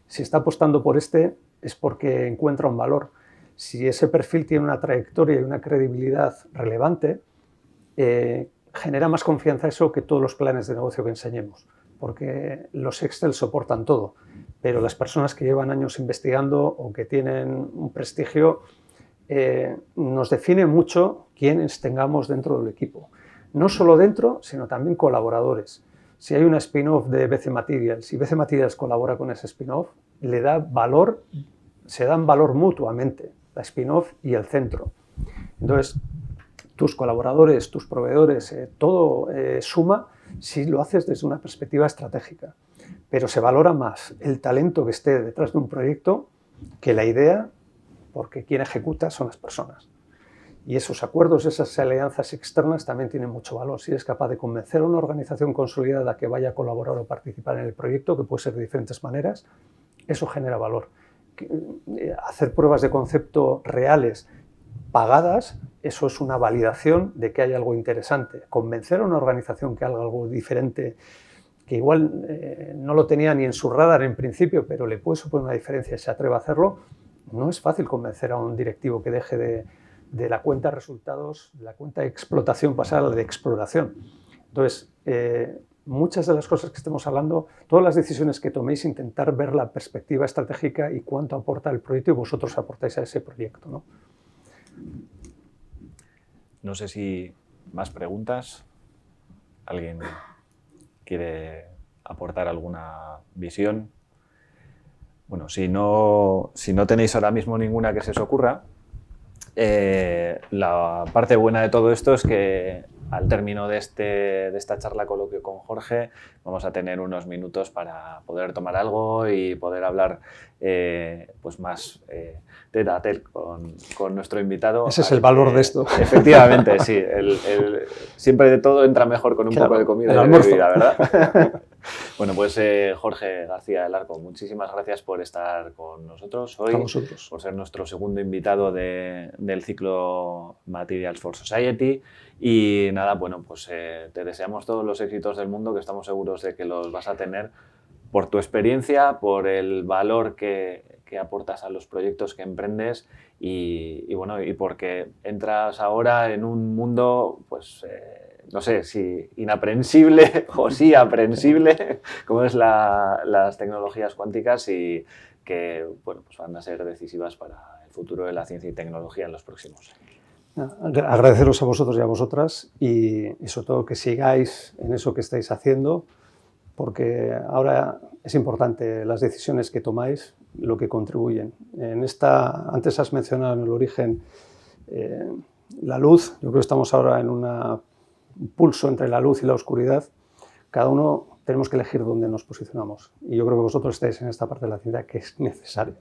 Si está apostando por este, es porque encuentra un valor. Si ese perfil tiene una trayectoria y una credibilidad relevante, genera más confianza eso que todos los planes de negocio que enseñemos, porque los Excel soportan todo, pero las personas que llevan años investigando o que tienen un prestigio, nos define mucho quiénes tengamos dentro del equipo. No solo dentro, sino también colaboradores. Si hay una spin-off de BC Materials y BC Materials colabora con ese spin-off, le da valor, se dan valor mutuamente, la spin-off y el centro. Entonces, tus colaboradores, tus proveedores, todo suma si lo haces desde una perspectiva estratégica. Pero se valora más el talento que esté detrás de un proyecto que la idea, porque quien ejecuta son las personas. Y esos acuerdos, esas alianzas externas también tienen mucho valor. Si eres capaz de convencer a una organización consolidada que vaya a colaborar o participar en el proyecto, que puede ser de diferentes maneras, eso genera valor. Hacer pruebas de concepto reales, pagadas, eso es una validación de que hay algo interesante. Convencer a una organización que haga algo diferente, que igual no lo tenía ni en su radar en principio, pero le puede suponer una diferencia y se atreve a hacerlo, no es fácil convencer a un directivo que deje de la cuenta de resultados, de la cuenta de explotación, pasar a la de exploración. Entonces, muchas de las cosas que estemos hablando, todas las decisiones que toméis, intentar ver la perspectiva estratégica y cuánto aporta el proyecto y vosotros aportáis a ese proyecto, ¿no? No sé si más preguntas. ¿Alguien quiere aportar alguna visión? Bueno, si no tenéis ahora mismo ninguna que se os ocurra, la parte buena de todo esto es que al término de esta charla coloquio con Jorge vamos a tener unos minutos para poder tomar algo y poder hablar pues más tête à tête con nuestro invitado. Ese es el valor de esto. Efectivamente, sí. Siempre de todo entra mejor con un poco de comida y de bebida, ¿verdad? Bueno, pues Jorge García del Arco, muchísimas gracias por estar con nosotros hoy, por ser nuestro segundo invitado del ciclo Materials for Society. Y nada, bueno, pues te deseamos todos los éxitos del mundo, que estamos seguros de que los vas a tener por tu experiencia, por el valor que aportas a los proyectos que emprendes y bueno, y porque entras ahora en un mundo, pues no sé si inaprensible o sí aprensible, como es las tecnologías cuanticas y que bueno, pues van a ser decisivas para el futuro de la ciencia y tecnología en los próximos años. Agradeceros a vosotros y a vosotras y sobre todo que sigáis en eso que estáis haciendo, porque ahora es importante las decisiones que tomáis, lo que contribuyen. Antes has mencionado en el origen la luz. Yo creo que estamos ahora en un pulso entre la luz y la oscuridad. Cada uno tenemos que elegir dónde nos posicionamos. Y yo creo que vosotros estáis en esta parte de la ciencia que es necesaria.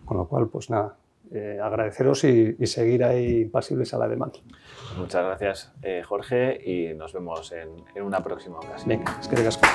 Con lo cual, pues nada, agradeceros y seguir ahí impasibles a la demanda. Muchas gracias, Jorge, y nos vemos en una próxima ocasión. Venga, es que ricasco.